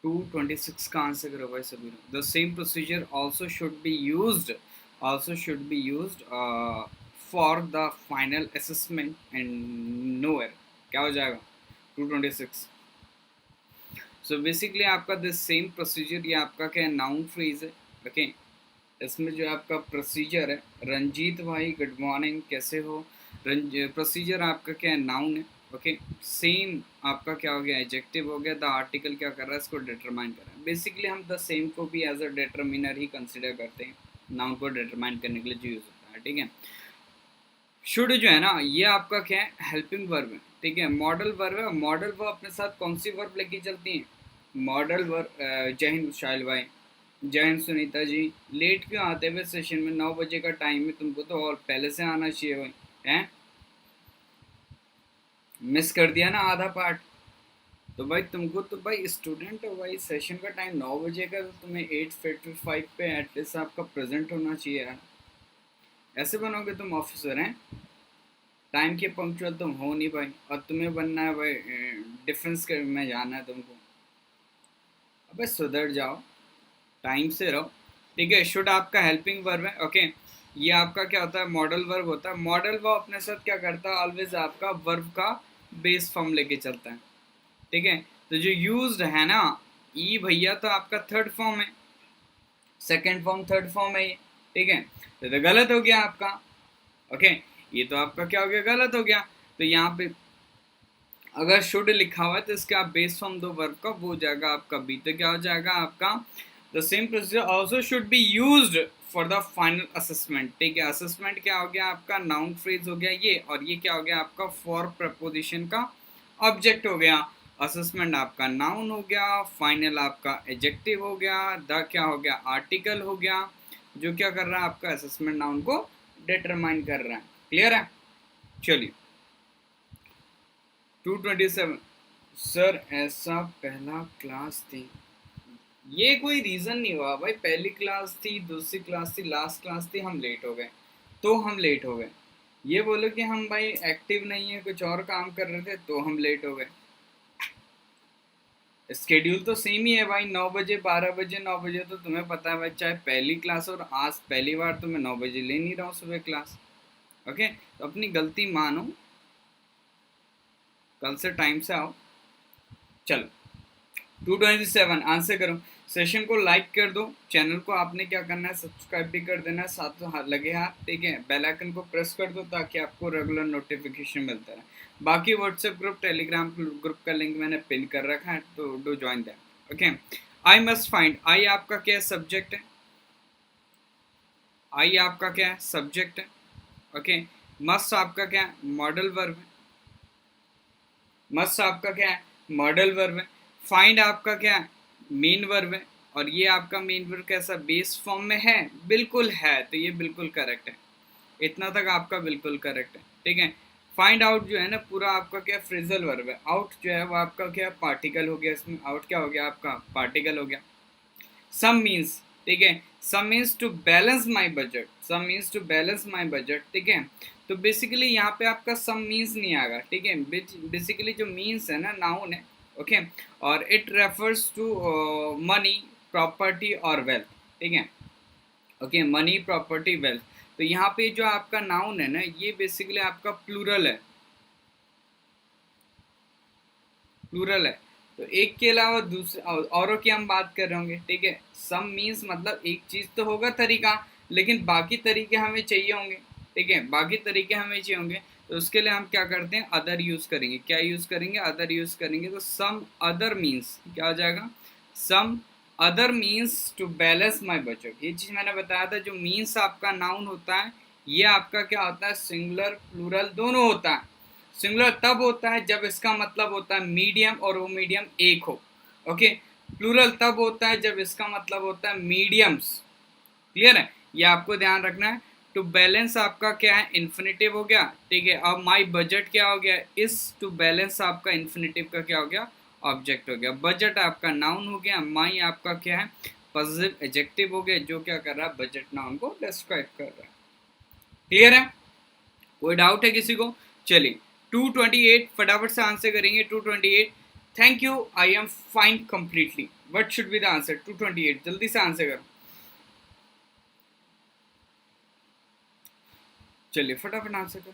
226 का आंसर करो भाई सभी लोग। The same procedure also should be used for the final assessment and nowhere. क्या हो जाएगा 226। सो बेसिकली आपका द सेम प्रोसीजर, ये आपका क्या है, नाउन फ्रेज है। ओके, इसमें जो आपका प्रोसीजर है, रंजीत भाई गुड मॉर्निंग, कैसे हो? प्रोसीजर आपका क्या है, नाउन है। ओके, सेम आपका क्या हो गया, एडजेक्टिव हो गया। द आर्टिकल क्या कर रहा है, इसको डिटरमाइन कर रहा है। बेसिकली हम द सेम को भी एज अ डिटरमिनर ही कंसिडर करते हैं, नाउन को डिटरमाइन करने के लिए जो यूज होता है। ठीक है, शुड जो है ना, ये आपका क्या है, हेल्पिंग वर्ब है। ठीक है, मॉडल वर्ब है। मॉडल वर्ब अपने साथ कौन सी वर्ब लेके चलती है? Modal verb. जय हिंद शाइल भाई, जय हिंद सुनीता जी। लेट क्यों आते हुए सेशन में? 9 बजे का टाइम है, तुमको तो और पहले से आना चाहिए भाई। हैं, मिस कर दिया ना आधा पार्ट। तो भाई तुमको तो भाई स्टूडेंट हो भाई, सेशन का टाइम 9 बजे का, तो तुम्हें 8:55 पे एटलीस्ट आपका प्रेजेंट होना चाहिए यार। ऐसे बनोगे तुम ऑफिसर हैं? टाइम के पंक्चुअल तुम हो नहीं भाई, और तुम्हें बनना है भाई डिफेंस में जाना है तुमको। अबे सुधर जाओ, टाइम से रहो। ठीक है, शुड आपका हेल्पिंग वर्ब है। ओके, ये आपका क्या होता है, मॉडल वर्ब होता है। मॉडल वर्ब अपने साथ क्या करता है, ऑलवेज आपका वर्ब का बेस फॉर्म लेके चलता है। ठीक है, तो जो यूज्ड है ना, ई भैया तो आपका थर्ड फॉर्म है, सेकंड फॉर्म थर्ड फॉर्म है ये। ठीक है, तो गलत हो गया आपका। ओके, ये तो आपका क्या हो गया, गलत हो गया। तो यहाँ पे अगर शुड लिखा हुआ है तो इसका आप बेस फॉर्म दो वर्ब का, वो हो जाएगा आपका बी। तो क्या हो जाएगा आपका, the same procedure also should be used for the final assessment. ठीक है, असेसमेंट क्या हो गया आपका, नाउन फ्रेज हो गया ये, और ये क्या हो गया आपका, फॉर प्रपोजिशन का ऑब्जेक्ट हो गया। असेसमेंट आपका नाउन हो गया, फाइनल आपका एडजेक्टिव हो गया, द क्या हो गया, आर्टिकल हो गया, जो क्या कर रहा है आपका, असेसमेंट नाउन को डिटरमाइन कर रहा है। क्लियर है? चलिए 227। सर ऐसा पहला क्लास थी, ये कोई रीज़न नहीं हुआ भाई। पहली क्लास थी, दूसरी क्लास थी, लास्ट क्लास थी, हम लेट हो गए तो हम लेट हो गए। ये बोलो कि हम भाई एक्टिव नहीं है, कुछ और काम कर रहे थे तो हम लेट हो गए। स्केड्यूल तो सेम ही है भाई, 9 बजे 12 बजे 9 बजे, तो तुम्हें पता है भाई, चाहे पहली क्लास और आज पहली बार तो मैं 9 बजे ले नहीं रहा हूँ सुबह क्लास। ओके, तो अपनी गलती मानो, कल से टाइम से आओ। चलो 227 आंसर करो। सेशन को लाइक कर दो, चैनल को आपने क्या करना है, सब्सक्राइब भी कर देना है, साथ में लगे हाथ। ठीक है, बेल आइकन को प्रेस कर दो ताकि आपको रेगुलर नोटिफिकेशन मिलता रहे। बाकी व्हाट्सएप ग्रुप, टेलीग्राम ग्रुप का लिंक मैंने पिन कर रखा है, तो do join that. Okay, I must find, I आपका क्या सब्जेक्ट है, आई आपका क्या है, सब्जेक्ट है। ओके, मस्ट आपका क्या है, मॉडल वर्ब है। मस्ट आपका क्या है, मॉडल वर्ब है। फाइंड आपका क्या है, मेन वर्ब है। और ये आपका मेन वर्ब कैसा, बेस फॉर्म में है? बिल्कुल है, तो ये बिल्कुल करेक्ट है। इतना तक आपका बिल्कुल करेक्ट है। ठीक है, फाइंड आउट जो है ना, पूरा आपका क्या फ्रेजल वर्ब है। आउट जो है वो आपका क्या पार्टिकल हो गया, इसमें आउट क्या हो गया आपका, पार्टिकल हो गया। सम मीन्स, ठीक है, some means to balance my budget, some means to balance my budget. ठीक है, तो बेसिकली यहाँ पे आपका सम मीन्स नहीं आएगा। ठीक है, बेसिकली जो मीन्स है ना, नाउन है। ओके, और it refers to money, property और वेल्थ। ठीक है, ओके, मनी प्रॉपर्टी वेल्थ। तो यहाँ पे जो आपका नाउन है ना, ये बेसिकली आपका प्लूरल है, प्लूरल है। तो एक के अलावा दूसरे औरों की हम बात कर रहे होंगे। ठीक है, सम मीन्स मतलब एक चीज तो होगा तरीका, लेकिन बाकी तरीके हमें चाहिए होंगे। ठीक है, बाकी तरीके हमें चाहिए होंगे, तो उसके लिए हम क्या करते हैं, अदर यूज करेंगे। क्या यूज करेंगे, अदर यूज करेंगे। तो सम अदर मीन्स क्या हो जाएगा, some other means to balance my budget. ये चीज मैंने बताया था, जो मीन्स आपका नाउन होता है, ये आपका क्या होता है, सिंगुलर प्लूरल दोनों होता है। सिंगुलर तब होता है जब इसका मतलब होता है मीडियम, और वो मीडियम एक हो। ओके, प्लूरल तब होता है जब इसका मतलब होता है मीडियम्स। क्लियर है, ये आपको ध्यान रखना है। टू बैलेंस आपका क्या है, इन्फिनेटिव हो गया। ठीक है, अब माई बजट क्या हो गया, इस टू बैलेंस आपका इन्फिनेटिव का क्या हो गया, ऑब्जेक्ट हो गया। बजट आपका नाउन हो गया, माई आपका क्या है, पॉजिटिव एडजेक्टिव हो गया, जो क्या कर रहा है, बजट नाउन को डिस्क्राइब कर रहा है। क्लियर है, कोई डाउट है किसी को? चलिए 228 फटाफट से आंसर करेंगे। 228, thank you, I am fine completely, what should be the answer? 228, जल्दी से आंसर करो, चलिए फटाफट आंसर करो।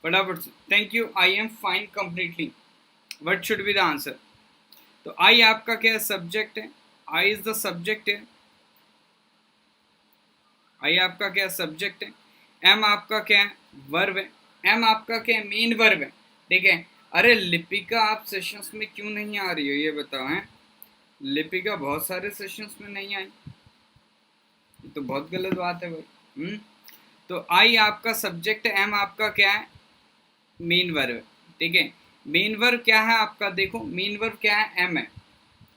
फटाफट से, thank you, I am fine completely, what should be the answer? तो आई आपका क्या सब्जेक्ट है, आई इज द सब्जेक्ट है, आई आपका क्या सब्जेक्ट है, एम आपका क्या है वर्ब है, एम आपका क्या है मेन वर्ब है, ठीक है। अरे लिपिका आप सेशंस में क्यों नहीं आ रही हो ये बताओ, हैं लिपिका बहुत सारे सेशंस में नहीं आई, ये तो बहुत गलत बात है भाई। तो आई आपका सब्जेक्ट है, एम आपका क्या है मेन वर्ब, ठीक है। मेन वर्ब क्या है आपका, देखो मेन वर्ब क्या है, एम है,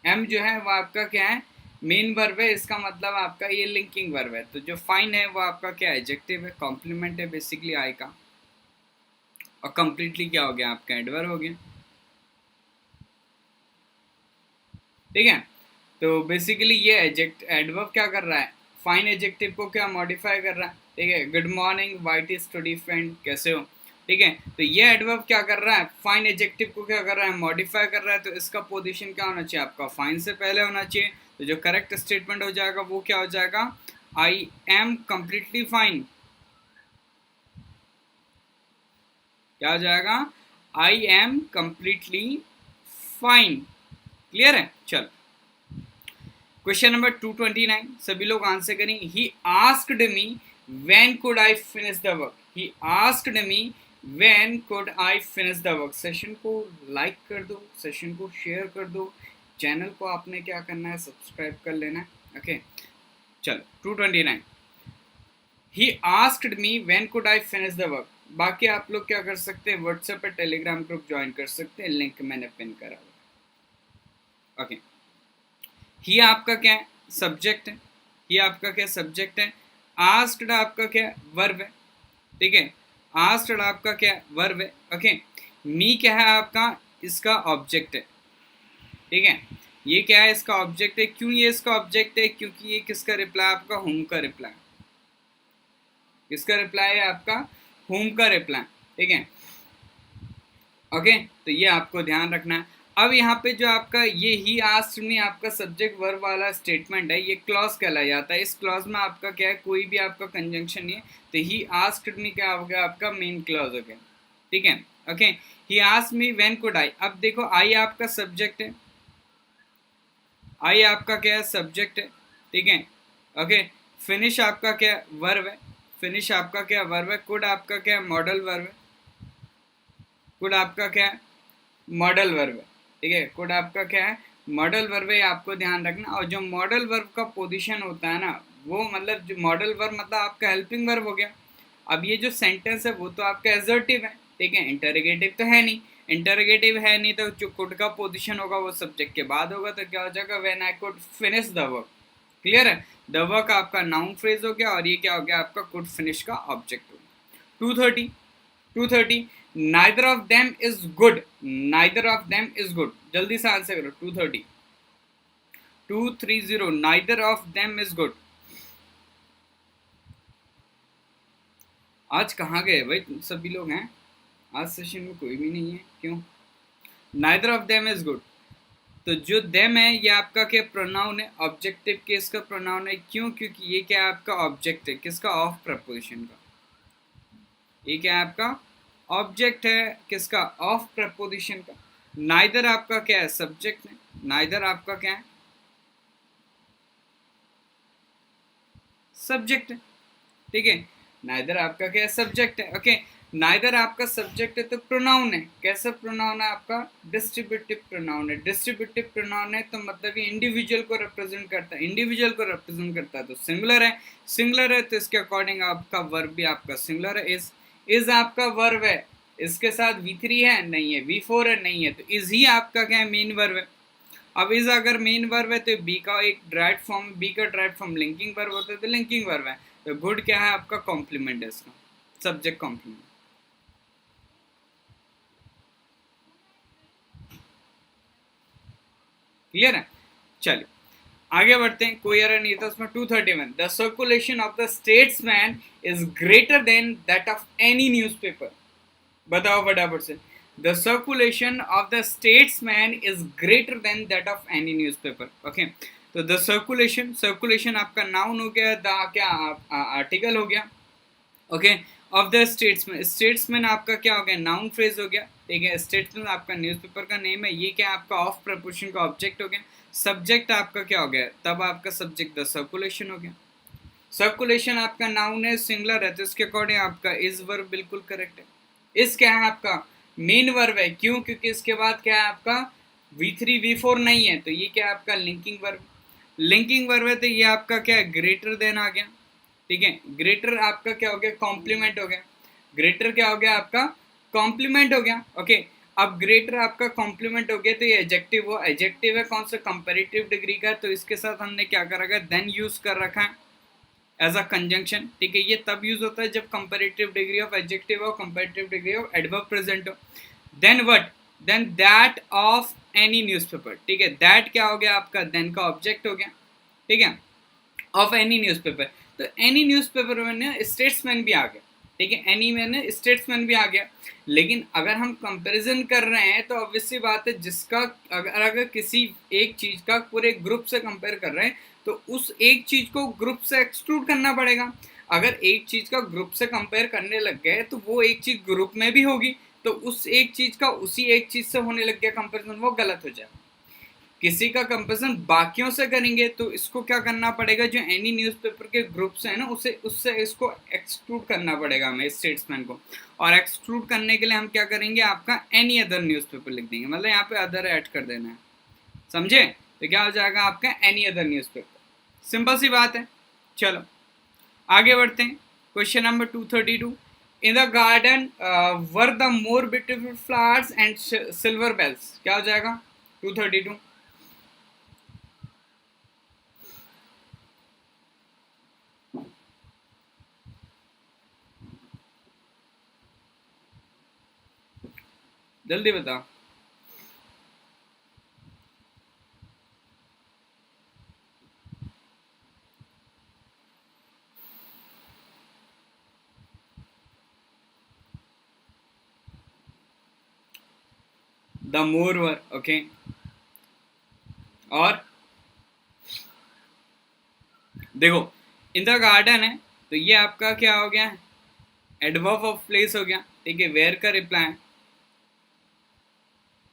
एम जो है वो आपका क्या है मेन वर्ब है, इसका मतलब आपका ये लिंकिंग वर्ब है। तो जो फाइन है वो आपका क्या एडजेक्टिव है, कॉम्प्लीमेंट है बेसिकली आई का, और कंप्लीटली क्या हो गया आपका एडवर्ब हो गया, ठीक है। तो बेसिकली ये एडवर्ब क्या कर रहा है, फाइन एडजेक्टिव को क्या मॉडिफाई कर रहा है, ठीक है। Good morning, white is study friend, कैसे हो, ठीक है। तो ये एडवर्ब क्या कर रहा है, फाइन एडजेक्टिव को क्या कर रहा है मॉडिफाई कर रहा है, तो इसका पोजीशन क्या होना चाहिए आपका, फाइन से पहले होना चाहिए। तो जो करेक्ट स्टेटमेंट हो जाएगा वो क्या हो जाएगा, आई एम कंप्लीटली फाइन, क्या हो जाएगा, I am completely fine, clear है। चलो क्वेश्चन नंबर 229, सभी लोग आंसर करें। He asked me when could I finish the work, he asked me when could I finish the work. Session को like कर दो, सेशन को शेयर कर दो, चैनल को आपने क्या करना है सब्सक्राइब कर लेना है, ओके। चलो 229, he asked me when could I finish the work. बाकी आप लोग क्या कर सकते हैं, व्हाट्सएप पर टेलीग्राम ग्रुप ज्वाइन कर सकते हैं, लिंक मैंने पिन करा हुआ, ओके। ही आपका क्या है सब्जेक्ट है, ही आपका क्या सब्जेक्ट है, आस्क्ड आपका क्या वर्ब है, ठीक है। आस्क्ड आपका क्या वर्ब है, ओके। मी क्या है आपका इसका ऑब्जेक्ट है, ठीक है। ये क्या है इसका ऑब्जेक्ट है, क्यों ये इसका ऑब्जेक्ट है, क्योंकि ये किसका रिप्लाई आपका होम का रिप्लाई, किसका रिप्लाई है आपका होम का रिप्लाई, ठीक है, ओके। तो ये आपको ध्यान रखना है। अब यहाँ पे जो आपका ये ही आस्क्ड मी आपका सब्जेक्ट वर्ब वाला स्टेटमेंट है, ये क्लॉज कहलाया जाता है। इस क्लॉज में आपका क्या है कोई भी आपका कंजंक्शन नहीं है, तो ही आस्क्ड मी क्या हो गया आपका मेन क्लॉज हो गया, ठीक है, okay. He asked me when could I, अब देखो आई आपका सब्जेक्ट है, आई आपका क्या है सब्जेक्ट है, ठीक है, ओके। फिनिश आपका क्या वर्ब है, फिनिश आपका क्या वर्ब है, कुड आपका क्या मॉडल वर्ब है, कुड आपका क्या है मॉडल वर्ब है, ठीक है। कुड आपका क्या है मॉडल वर्ब है, आपको ध्यान रखना। और जो मॉडल वर्ब का पोजीशन होता है ना, वो मतलब जो मॉडल वर्ब मतलब आपका हेल्पिंग वर्ब हो गया। अब ये जो सेंटेंस है वो तो आपका एजर्टिव है, ठीक है, इंटरोगेटिव तो है नहीं, इंटरोगेटिव है नहीं, तो जो कुड का पोजीशन होगा वो सब्जेक्ट के बाद होगा, तो क्या हो जाएगा when I could finish the work, clear है। द वर्क आपका नाउन फ्रेज हो गया, और ये क्या हो गया आपका कुड फिनिश का ऑब्जेक्ट हो गया। 230, 230, neither of them is good, neither of them is good, जल्दी से आंसर करो। 230, 230, neither of them is good. आज कहाँ गए भाई तुम सभी लोग हैं, आज सेशन में कोई भी नहीं है, क्यों? Neither of them is good, तो जो देम है ये आपका क्या प्रोनाउन है, ऑब्जेक्टिव केस का प्रोनाउन है, क्यों? क्योंकि ये क्या है आपका ऑब्जेक्ट है, किसका, ऑफ प्रपोजिशन का, ये क्या है आपका ऑब्जेक्ट है, किसका, ऑफ प्रपोजिशन का। नाइदर आपका क्या है सब्जेक्ट है, नाइदर आपका क्या है सब्जेक्ट है, ठीक है। नाइदर आपका क्या है सब्जेक्ट है, ओके। नाइदर आपका सब्जेक्ट है तो प्रोनाउन है, कैसा प्रोनाउन है आपका डिस्ट्रीब्यूटिव प्रोनाउन है, डिस्ट्रीब्यूटिव प्रोनाउन है तो मतलब ये इंडिविजुअल को रिप्रेजेंट करता है, इंडिविजुअल को रिप्रेजेंट करता है, तो सिंगुलर है, सिंगुलर है तो इसके अकॉर्डिंग आपका वर्ब भी आपका सिंगुलर है। इज आपका वर्ब है, इसके साथ V3 है नहीं है, V4 है नहीं है, तो इज ही आपका क्या है मेन वर्ब है। अब इज अगर मेन वर्ब है तो बी का एक ड्राइव फॉर्म, बी का ड्राइव फॉर्म लिंकिंग वर्ब होता है, तो लिंकिंग वर्ब है। तो गुड क्या है आपका कॉम्प्लीमेंट है इसका, सब्जेक्ट कॉम्प्लीमेंट, क्लियर है। चलिए आगे बढ़ते हैं, कोई एरर नहीं था उसमें। 231, the circulation of the statesman is greater than that of any newspaper. बताओ फटाफट से। The circulation of the statesman is greater than that of any newspaper. Okay, तो द सर्कुलेशन, सर्कुलेशन आपका नाउन हो गया, द क्या आर्टिकल हो गया। Okay, of the statesman, statesman आपका क्या हो गया, नाउन फ्रेज हो गया। ठीक है, स्टेट्समैन आपका न्यूज़पेपर का नेम है, ये क्या आपका ऑफ प्रपोर्शन का ऑब्जेक्ट हो गया। सब्जेक्ट आपका क्या हो गया, तब आपका सब्जेक्ट द सर्कुलेशन हो गया। सर्कुलेशन आपका नाउन है, सिंगुलर है, तो इसके अकॉर्डिंग आपका इज वर्ब बिल्कुल करेक्ट है। इस क्या है आपका मेन वर्ब है, क्यों, क्योंकि इसके बाद क्या है आपका V3 V4 नहीं है, तो ये क्या है आपका लिंकिंग वर्ब। लिंकिंग वर्ब है, तो ये आपका क्या है, ग्रेटर देन आ गया। ठीक है, ग्रेटर आपका क्या हो गया, कॉम्प्लीमेंट हो गया। ग्रेटर क्या हो गया आपका, कॉम्प्लीमेंट हो गया। ओके, अब ग्रेटर आपका कॉम्प्लीमेंट हो गया, तो ये एडजेक्टिव हो, एडजेक्टिव है कौन सा, कंपैरेटिव डिग्री का, तो इसके साथ हमने क्या कर रखा है, देन यूज कर रखा है एज अ कंजंक्शन। ठीक है, ये तब यूज होता है जब कंपैरेटिव डिग्री ऑफ एडजेक्टिव हो, comparative degree of adverb present हो। Then what, then that of any newspaper. ठीक है, दैट क्या हो गया आपका, देन का ऑब्जेक्ट हो गया। ठीक है, ऑफ एनी न्यूज़पेपर, तो एनी न्यूज़पेपर में स्टेट्समैन भी आ गया। ठीक है, एनी में स्टेट्समैन भी आ गया। लेकिन अगर हम कंपैरिजन कर रहे हैं तो ऑब्वियसली बात है, जिसका अगर किसी एक चीज का पूरे ग्रुप से कंपेयर कर रहे हैं, तो उस एक चीज को ग्रुप से एक्सक्लूड करना पड़ेगा। अगर एक चीज का ग्रुप से कंपेयर करने लग गए तो वो एक चीज ग्रुप में भी होगी, तो उस एक चीज का उसी एक चीज से होने लग गया कंपेरिजन, वो गलत हो जाएगा। किसी का कंपेरिजन बाकियों से करेंगे तो इसको क्या करना पड़ेगा, जो एनी न्यूज़पेपर के ग्रुप से है ना, उसे उससे इसको एक्सक्लूड करना पड़ेगा हमें, स्टेट्समैन को। और एक्सक्लूड करने के लिए हम क्या करेंगे, आपका एनी अदर न्यूज़पेपर लिख देंगे, मतलब यहाँ पे अदर ऐड कर देना है, समझे। तो क्या हो जाएगा आपका एनी अदर न्यूज़पेपर, सिंपल सी बात है। चलो आगे बढ़ते हैं, question number 232, in the garden were the more beautiful flowers and silver bells. क्या हो जाएगा 232, जल्दी बताओ। द मोर वर, ओके, और देखो इन द गार्डन है, तो ये आपका क्या हो गया, एडवर्ब ऑफ प्लेस हो गया। ठीक है, वेयर का रिप्लाई,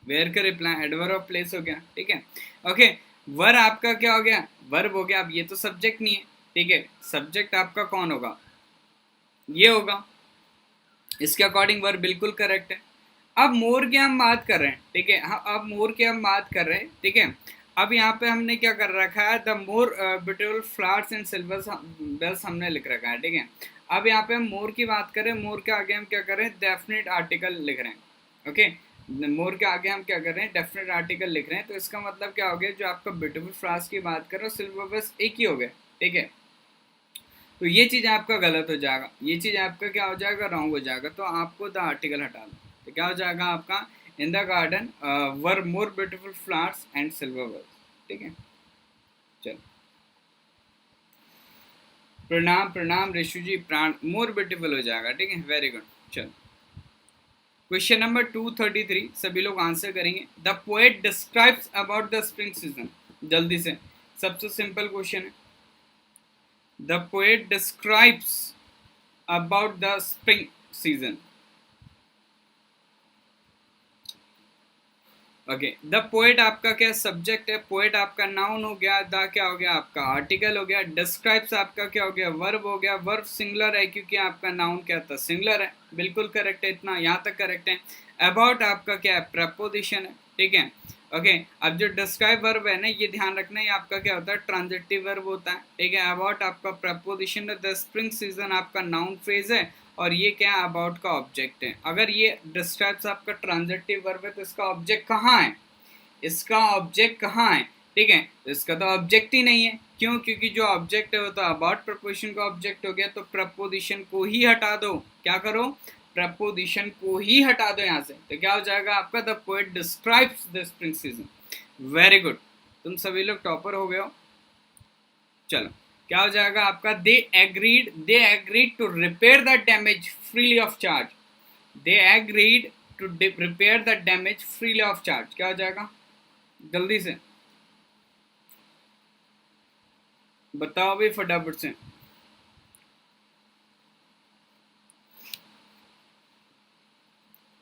वेयर का रिप्लाई एडवर्ब ऑफ प्लेस हो गया। ठीक है, ओके, वर आपका क्या हो गया, वर्ब हो गया। अब ये तो सब्जेक्ट नहीं है, ठीक है, सब्जेक्ट आपका कौन होगा, ये होगा। इसके अकॉर्डिंग वर्ब बिल्कुल करेक्ट है। अब मोर की हम बात कर रहे हैं, ठीक है, हाँ, अब मोर की हम बात कर रहे हैं। ठीक है, अब यहाँ पे हमने क्या कर रखा है, the more beautiful flowers and silver bells हमने लिख रखा है। ठीक है, अब यहाँ पे हम मोर की बात करें, मोर के आगे हम क्या कर रहे हैं, डेफिनेट आर्टिकल लिख रहे हैं। ओके, मोर के आगे हम क्या कर रहे हैं, डेफिनेट आर्टिकल लिख रहे हैं, तो इसका मतलब क्या हो गया, जो आपका ब्यूटीफुल फ्लावर्स की बात कर रहे हो, सिल्वर बेल्स एक ही हो गया। ठीक है, तो ये चीज़ आपका गलत हो जाएगा, ये चीज़ आपका क्या हो जाएगा, रॉन्ग हो जाएगा, तो आपको द आर्टिकल हटा दो। तो क्या हो जाएगा आपका, in the garden were more beautiful flowers and silver bells. ठीक है, चलो, प्रणाम प्रणाम ऋषु जी, प्राण मोर ब्यूटीफुल हो जाएगा। ठीक है, वेरी गुड। चलो क्वेश्चन नंबर 233, सभी लोग आंसर करेंगे। The poet describes about the spring season, जल्दी से, सबसे सिंपल क्वेश्चन है। The poet describes about the spring season. Okay, the poet आपका क्या सब्जेक्ट है, पोएट आपका नाउन हो गया, द क्या हो गया आपका आर्टिकल हो गया, डिस्क्राइब्स आपका क्या हो गया, वर्ब हो गया। वर्ब सिंगुलर है क्योंकि आपका नाउन क्या था, सिंगुलर है, बिल्कुल करेक्ट है, इतना यहाँ तक करेक्ट है। अबाउट आपका क्या है, प्रपोजिशन है। ठीक है, ओके, अब जो डिस्क्राइब वर्ब है ना, ये ध्यान रखना, ये आपका क्या होता है, ट्रांजिटिव वर्ब होता है। ठीक है, अबाउट आपका प्रपोजिशन है, द स्प्रिंग सीजन आपका नाउन फ्रेज है, और ये क्या अबाउट का ऑब्जेक्ट है। अगर ये डिस्क्राइब्स आपका ट्रांजिटिव वर्ब है, तो इसका ऑब्जेक्ट कहाँ है, इसका ऑब्जेक्ट कहाँ है। ठीक है, तो इसका तो ऑब्जेक्ट ही नहीं है, क्यों, क्योंकि जो ऑब्जेक्ट है वो तो अबाउट प्रपोजिशन का ऑब्जेक्ट हो गया, तो प्रपोजिशन को ही हटा दो, क्या करो, प्रपोजिशन को ही हटा दो यहाँ से, तो क्या हो जाएगा आपका, the poet describes the spring season. Very good, तुम सभी लोग टॉपर हो गए हो। चलो क्या हो जाएगा आपका, they agreed to repair the damage freely of charge, they agreed to repair the damage freely of charge, क्या हो जाएगा जल्दी से बताओ भाई फटाफट से।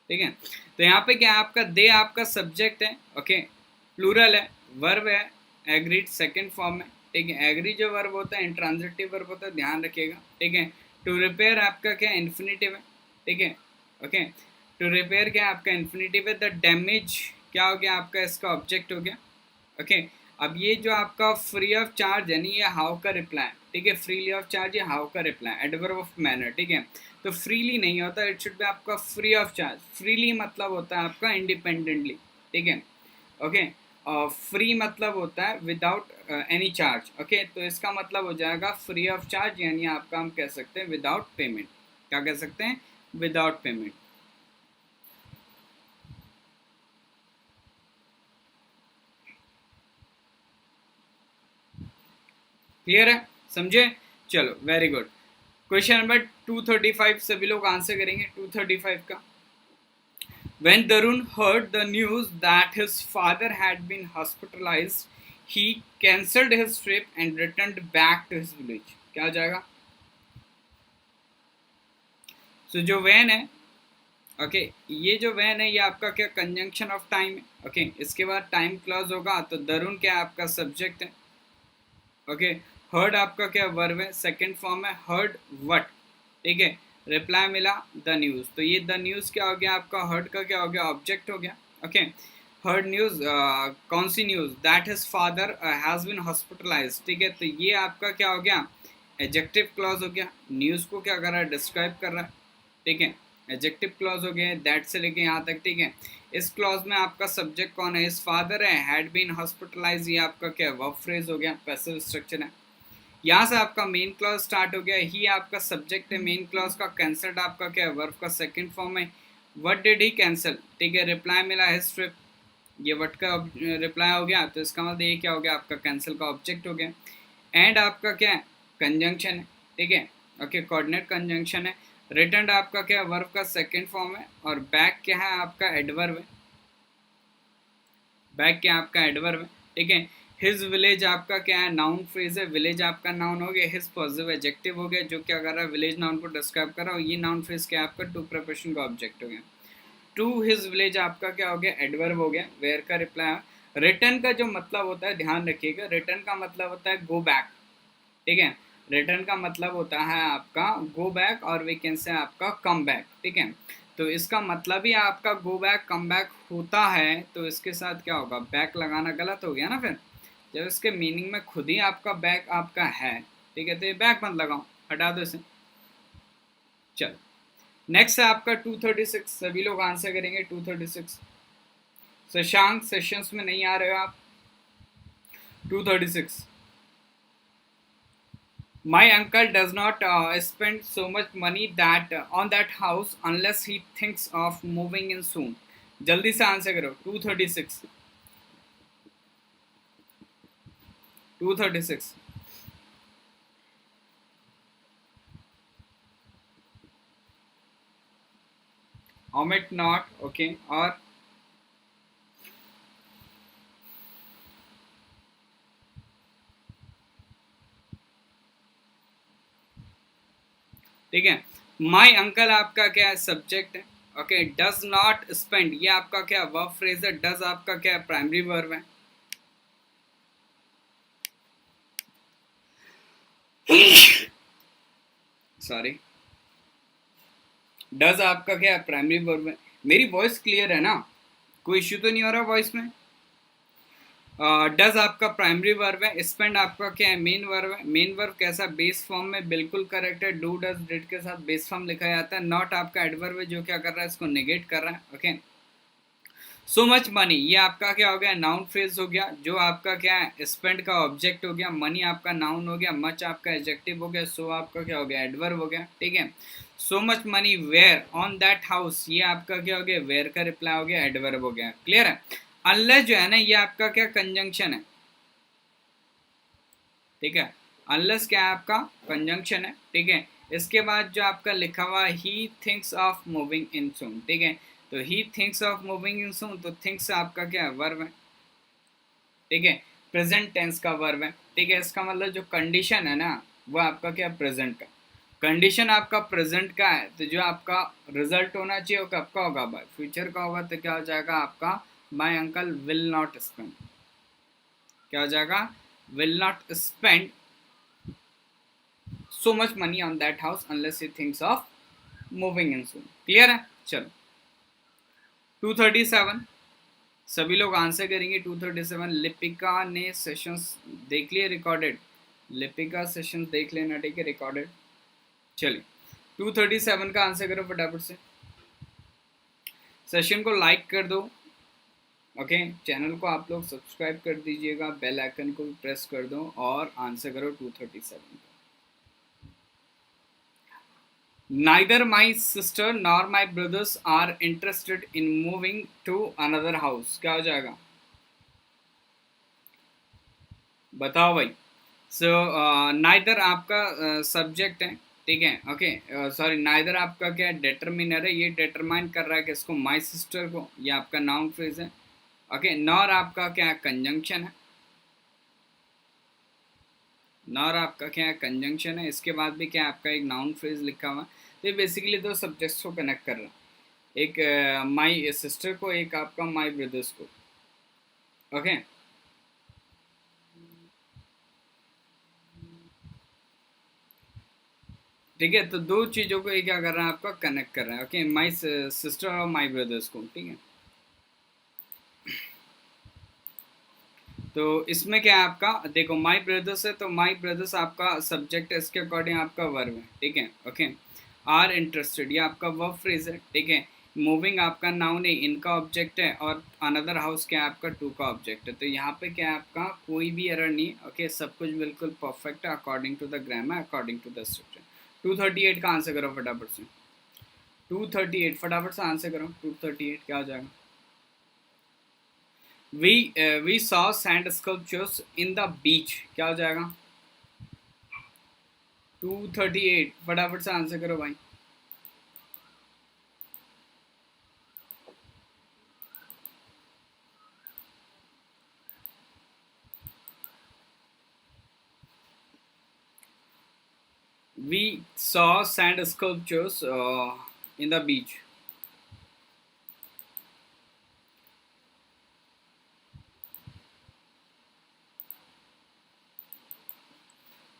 ठीक है, तो यहाँ पे क्या है आपका, दे आपका सब्जेक्ट है, ओके, प्लूरल है, वर्ब है, एग्रीड सेकंड फॉर्म है। ठीक है, एग्री जो वर्ब होता है इंट्रांजिटिव वर्ब होता है, ध्यान रखिएगा। ठीक है, टू रिपेयर आपका क्या इन्फिनिटिव है। ठीक है, ओके, टू रिपेयर क्या आपका इन्फिनिटिव है, द डैमेज क्या हो गया आपका, इसका ऑब्जेक्ट हो गया। ओके, अब ये जो आपका फ्री ऑफ चार्ज है नहीं, ये हाउ का रिप्लाई। ठीक है, फ्रीली ऑफ चार्ज ये हाउ का रिप्लाई, एडवर्ब ऑफ मैनर। ठीक है, तो फ्रीली नहीं होता, इट शुड बी आपका फ्री ऑफ चार्ज। फ्रीली मतलब होता है आपका इंडिपेंडेंटली। ठीक है, ओके, और फ्री मतलब होता है विदाउट एनी चार्ज। ओके, तो इसका मतलब हो जाएगा फ्री ऑफ चार्ज, यानी आपका हम कह सकते हैं विदाउट पेमेंट। क्या कह सकते हैं, विदाउट पेमेंट। क्लियर है, समझे? चलो वेरी गुड। क्वेश्चन नंबर 235 सभी लोग आंसर करेंगे 235 का। When Darun heard the news that his father had been hospitalized, he cancelled his trip and returned back to his village. क्या हो जाएगा? So जो when है, ओके, ये जो when है ये आपका क्या कंजंक्शन ऑफ टाइम है। ओके, इसके बाद टाइम क्लॉज होगा, तो दरुण क्या आपका सब्जेक्ट है। ओके, हर्ड आपका क्या वर्ब है, सेकंड फॉर्म है, हर्ड व्हाट। ठीक है, रिप्लाई मिला द न्यूज़, तो ये द न्यूज़ क्या हो गया आपका, हर्ड का क्या हो गया, ऑब्जेक्ट हो गया। ओके, हर्ड न्यूज़, कौन सी news, that his father has been hospitalized. ठीक है, तो ये आपका क्या हो गया, एडजेक्टिव क्लॉज हो गया, न्यूज़ को क्या कर रहा है, डिस्क्राइब कर रहा है। ठीक है, एडजेक्टिव क्लॉज हो गया दैट से लेके यहाँ तक। ठीक है, इस क्लॉज में आपका सब्जेक्ट कौन है, इस फादर है, हैड बीन हॉस्पिटलाइज, ये आपका क्या वर्ब फ्रेज हो गया, पैसिव स्ट्रक्चर है। यहाँ से आपका मेन क्लॉज स्टार्ट हो गया, ही आपका सब्जेक्ट है, मेन क्लॉज का, कैंसल्ड आपका क्या है, वर्ब का सेकंड फॉर्म है। What did he cancel. ठीक है, रिप्लाई मिला हिज ट्रिप, ये व्हाट का रिप्लाई हो गया, तो इसका मतलब ये क्या हो गया आपका, कैंसिल का ऑब्जेक्ट हो गया। एंड आपका क्या है, कंजंक्शन है। ठीक है, ओके, कोऑर्डिनेट कंजंक्शन है। रिटर्न आपका क्या है, वर्ब का सेकंड फॉर्म है, और बैक क्या है आपका, एडवर्ब है। बैक क्या आपका एडवर्ब है। ठीक है, हिज विलेज आपका क्या है, नाउन फ्रेज है, विलेज आपका नाउन हो गया, हिज पॉजिटिव एडजेक्टिव हो गया, जो क्या कर रहा है, विलेज नाउन को डिस्क्राइब कर रहा है, ये नाउन फ्रेज क्या आपका, टू प्रिपरेशन का ऑब्जेक्ट हो गया। टू हिज विलेज आपका क्या हो गया, एडवर्ब हो गया, वेयर का रिप्लाई। रिटर्न का जो मतलब होता है ध्यान रखिएगा, रिटर्न का मतलब होता है गो बैक। ठीक है, रिटर्न का मतलब होता है आपका गो बैक, और वी कैन से आपका कम बैक। ठीक है, तो इसका मतलब ही आपका गो बैक कम बैक होता है, तो इसके साथ क्या होगा, बैक लगाना गलत हो गया ना फिर, जब इसके मीनिंग में खुद ही आपका बैक आपका है। ठीक है, तो ये बैक मत लगाओ, हटा दो इसे। चलो नेक्स्ट है आपका 236, सभी लोग आंसर करेंगे 236। शशांक सेशंस में नहीं आ रहे हो आप, 236। My uncle does not spend so much money that on that house unless he thinks of moving in soon. जल्दी से आंसर करो 236। 236 omit not, okay, और ठीक है, माई अंकल आपका क्या है, सब्जेक्ट है। ओके, डज नॉट स्पेंड ये आपका क्या वर्ब फ्रेज है, डज आपका क्या है, प्राइमरी वर्ब है। सॉरी, डज आपका क्या है, प्राइमरी वर्ब है। मेरी वॉइस क्लियर है ना, कोई इश्यू तो नहीं हो रहा वॉइस में। डज आपका प्राइमरी वर्ब है, स्पेंड आपका क्या है, मेन वर्ब है। मेन वर्ब कैसा, बेस फॉर्म में, बिल्कुल करेक्ट है, डू डज डिड के साथ बेस फॉर्म लिखा जाता है। नॉट आपका एडवर्ब है, जो क्या कर रहा है, इसको नेगेट कर रहा है। ओके, सो मच मनी ये आपका क्या हो गया, नाउन फ्रेज हो गया, जो आपका क्या है, स्पेंड का ऑब्जेक्ट हो गया, मनी आपका नाउन हो गया, मच आपका एडजेक्टिव हो गया, सो आपका क्या हो गया, एडवर्ब हो गया। ठीक है, so much money were on that house ये आपका क्या हो गया, वेयर का रिप्लाई हो गया, एडवर्ब हो गया। क्लियर है, अनलेस जो है ना ये आपका क्या कंजंक्शन है। ठीक है, अनलेस क्या है आपका कंजंक्शन है, ठीक है। इसके बाद जो आपका लिखा हुआ he thinks of moving in soon, ठीक है। तो he thinks of moving in soon, तो थिंक्स आपका क्या है, वर्ब है, ठीक है, प्रेजेंट टेंस का वर्ब है, ठीक है। इसका मतलब जो कंडीशन है ना वो आपका क्या, प्रेजेंट का। कंडीशन आपका प्रेजेंट का है, तो जो आपका रिजल्ट होना चाहिए वो कब का होगा भाई, फ्यूचर का होगा। तो क्या हो जाएगा आपका, my uncle will not spend, क्या हो जाएगा, will not spend so much money on that house unless he thinks of moving in soon। Clear है, चलो 237 सभी लोग आंसर करेंगे। 237 लिपिका ने सेशंस देख लिए रिकॉर्डेड, लिपिका सेशंस देख लेना, ठीक है, रिकॉर्डेड। चलिए 237 का आंसर करो फटाफट से, सेशन को लाइक कर दो, ओके। चैनल को आप लोग सब्सक्राइब कर दीजिएगा, बेल आइकन को भी प्रेस कर दो और आंसर करो 237 का। Neither my sister nor my brothers are interested in moving to another house। क्या हो जाएगा, बताओ भाई। सो नाइदर आपका सब्जेक्ट है, ठीक है, ओके। सॉरी, नाइदर आपका क्या डिटरमिनर है, ये डिटरमाइन कर रहा है किसको, माई सिस्टर को, ये आपका नाउन फ्रेज है, ओके। नॉर आपका क्या कंजंक्शन है, नॉर आपका क्या कंजंक्शन है, इसके बाद भी क्या आपका एक नाउन फ्रेज लिखा हुआ है। तो ये बेसिकली दो सब्जेक्ट्स को कनेक्ट कर रहा है, एक माई सिस्टर को, एक आपका माई ब्रदर्स को, ओके। ठीक है, तो दो चीज़ों को ये क्या कर रहा है, आपका कनेक्ट कर रहा है, ओके, माई सिस्टर और माई ब्रदर्स को, ठीक है। तो इसमें क्या है आपका, देखो माई ब्रदर्स है तो माई ब्रदर्स आपका सब्जेक्ट है, इसके अकॉर्डिंग आपका वर्ब है, ठीक है, ओके। आर इंटरेस्टेड ये आपका वर्ब फ्रेज है, ठीक है। मूविंग आपका नाउन है, इनका ऑब्जेक्ट है, और अनदर हाउस क्या है आपका, टू का ऑब्जेक्ट है। तो यहाँ पे क्या है आपका, कोई भी एरर नहीं, ओके, सब कुछ बिल्कुल परफेक्ट है according to the grammar, according to the structure. 238 का आंसर करो फटाफट से, 238 फटाफट से आंसर करो, 238 क्या हो जाएगा। We saw sand sculptures in the beach, क्या हो जाएगा, 238 फटाफट से आंसर करो भाई। We saw sand sculptures in the beach।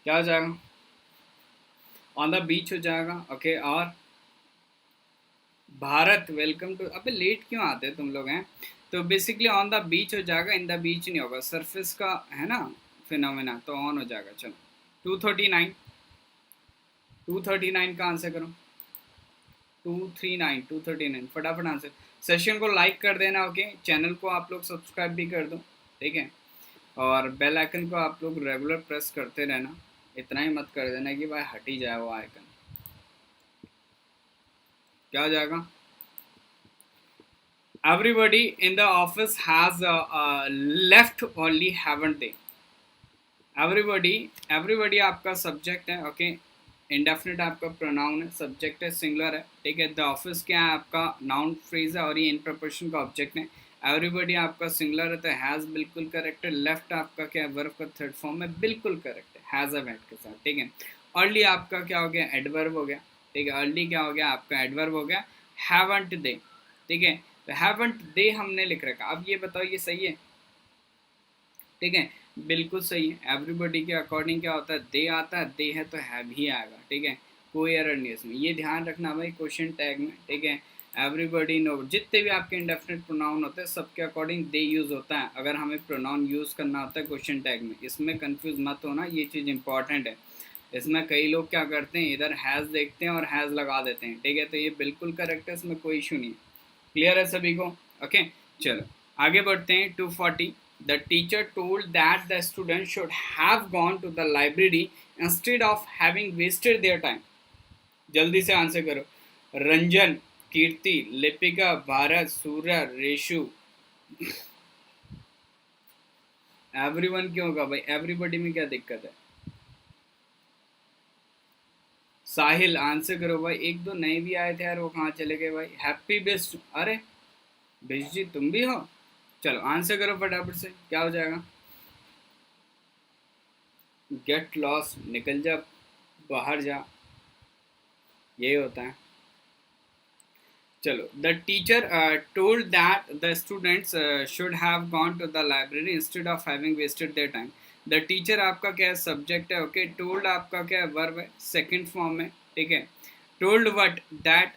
क्या हो जाएगा, ऑन द बीच हो जाएगा, ओके। और भारत वेलकम टू, अबे लेट क्यों आते हैं तुम लोग हैं। तो बेसिकली ऑन द बीच हो जाएगा, इन द बीच नहीं होगा, सरफेस का है ना फिनोमेना, तो ऑन हो जाएगा। चलो 239, 239 का आंसर करो, 239, 239 फटाफट आंसर। सेशन को लाइक कर देना, ओके। चैनल को आप लोग सब्सक्राइब भी कर दो, ठीक है। और बेल आइकन को आप लोग रेगुलर प्रेस करते रहना, इतना ही मत कर देना कि भाई हट ही जाए वो आइकन। क्या हो जाएगा, everybody in the office has left only haven't they. Everybody, everybody आपका सब्जेक्ट है, ओके। इंडेफिनिट आपका प्रोनाउन है, सब्जेक्ट है, सिंगुलर है, ठीक है। द ऑफिस क्या है आपका नाउन फ्रेज है, और ये इन प्रपोर्शन का ऑब्जेक्ट है। एवरीबडी आपका सिंगुलर है, तो हैज़ बिल्कुल करेक्ट है। लेफ्ट आपका क्या है, वर्ब का थर्ड फॉर्म में बिल्कुल करेक्ट है, हैज़ अ वेट के साथ, ठीक है। अर्ली आपका क्या हो गया, एडवर्ब हो गया, ठीक है। अर्ली क्या हो गया आपका, एडवर्ब हो गया। हैवंट दे, ठीक है। तो हैवंट दे हमने लिख रखा, अब ये बताओ ये सही है, ठीक है, बिल्कुल सही है। एवरीबडी के अकॉर्डिंग क्या होता है, दे आता है, दे है तो हैव ही आएगा, ठीक है, कोई एरर नहीं इसमें, ये ध्यान रखना भाई क्वेश्चन टैग में, ठीक है। एवरीबडी नो, जितने भी आपके इंडेफिनिट प्रोनाउन होते हैं सबके अकॉर्डिंग दे यूज़ होता है, अगर हमें प्रोनाउन यूज़ करना होता है क्वेश्चन टैग में, इसमें कंफ्यूज मत होना, ये चीज़ इंपॉर्टेंट है। इसमें कई लोग क्या करते हैं, इधर हैज़ देखते हैं और हैज़ लगा देते हैं, ठीक है, तो ये बिल्कुल करेक्ट है, इसमें कोई इशू नहीं है। क्लियर है सभी को, ओके। चलो आगे बढ़ते हैं। 240, the teacher told that the students should have gone to the library instead of having wasted their time। जल्दी से आंसर करो, रंजन, कीर्ति, लिपिका, भारत, सूर्य, रेशु। एवरीवन क्यों होगा भाई, एवरीबॉडी में क्या दिक्कत है, साहिल आंसर करो भाई, एक दो नए भी आए थे यार, वो कहाँ चले गए भाई। हैप्पी बेस्ट, अरे बेस्ट जी तुम भी हो, चलो आंसर करो फटाफट से, क्या हो जाएगा। गेट लॉस, निकल जा, बाहर जा, यही होता है। चलो, the teacher told that the students should have gone to the library instead of having wasted their time. The teacher आपका क्या है, सब्जेक्ट है, ओके। टोल्ड आपका क्या है, वर्ब है, सेकंड फॉर्म में, ठीक है। Told what, that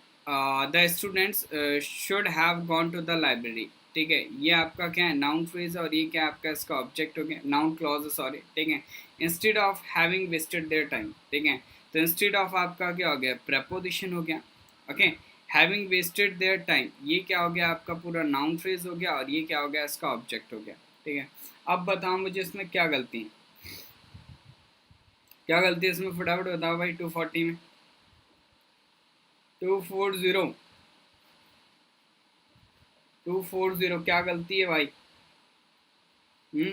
the students should have gone to the library, ठीक है। ये आपका क्या है, नाउन फ्रेज है, और ये क्या आपका इसका ऑब्जेक्ट हो गया, नाउन क्लॉज, सॉरी, ठीक है। Instead of having wasted their time, ठीक है। तो इंस्टेड ऑफ आपका क्या हो गया, प्रपोजिशन हो गया, okay. Having wasted their time, ये क्या हो गया आपका पूरा नाउन फ्रेज हो गया, और ये क्या हो गया इसका ऑब्जेक्ट हो गया, ठीक है। अब बताओ मुझे इसमें क्या गलती है, क्या गलती है इसमें, फटाफट बताओ भाई। 240 में 240, 240 क्या गलती है भाई। हम्म,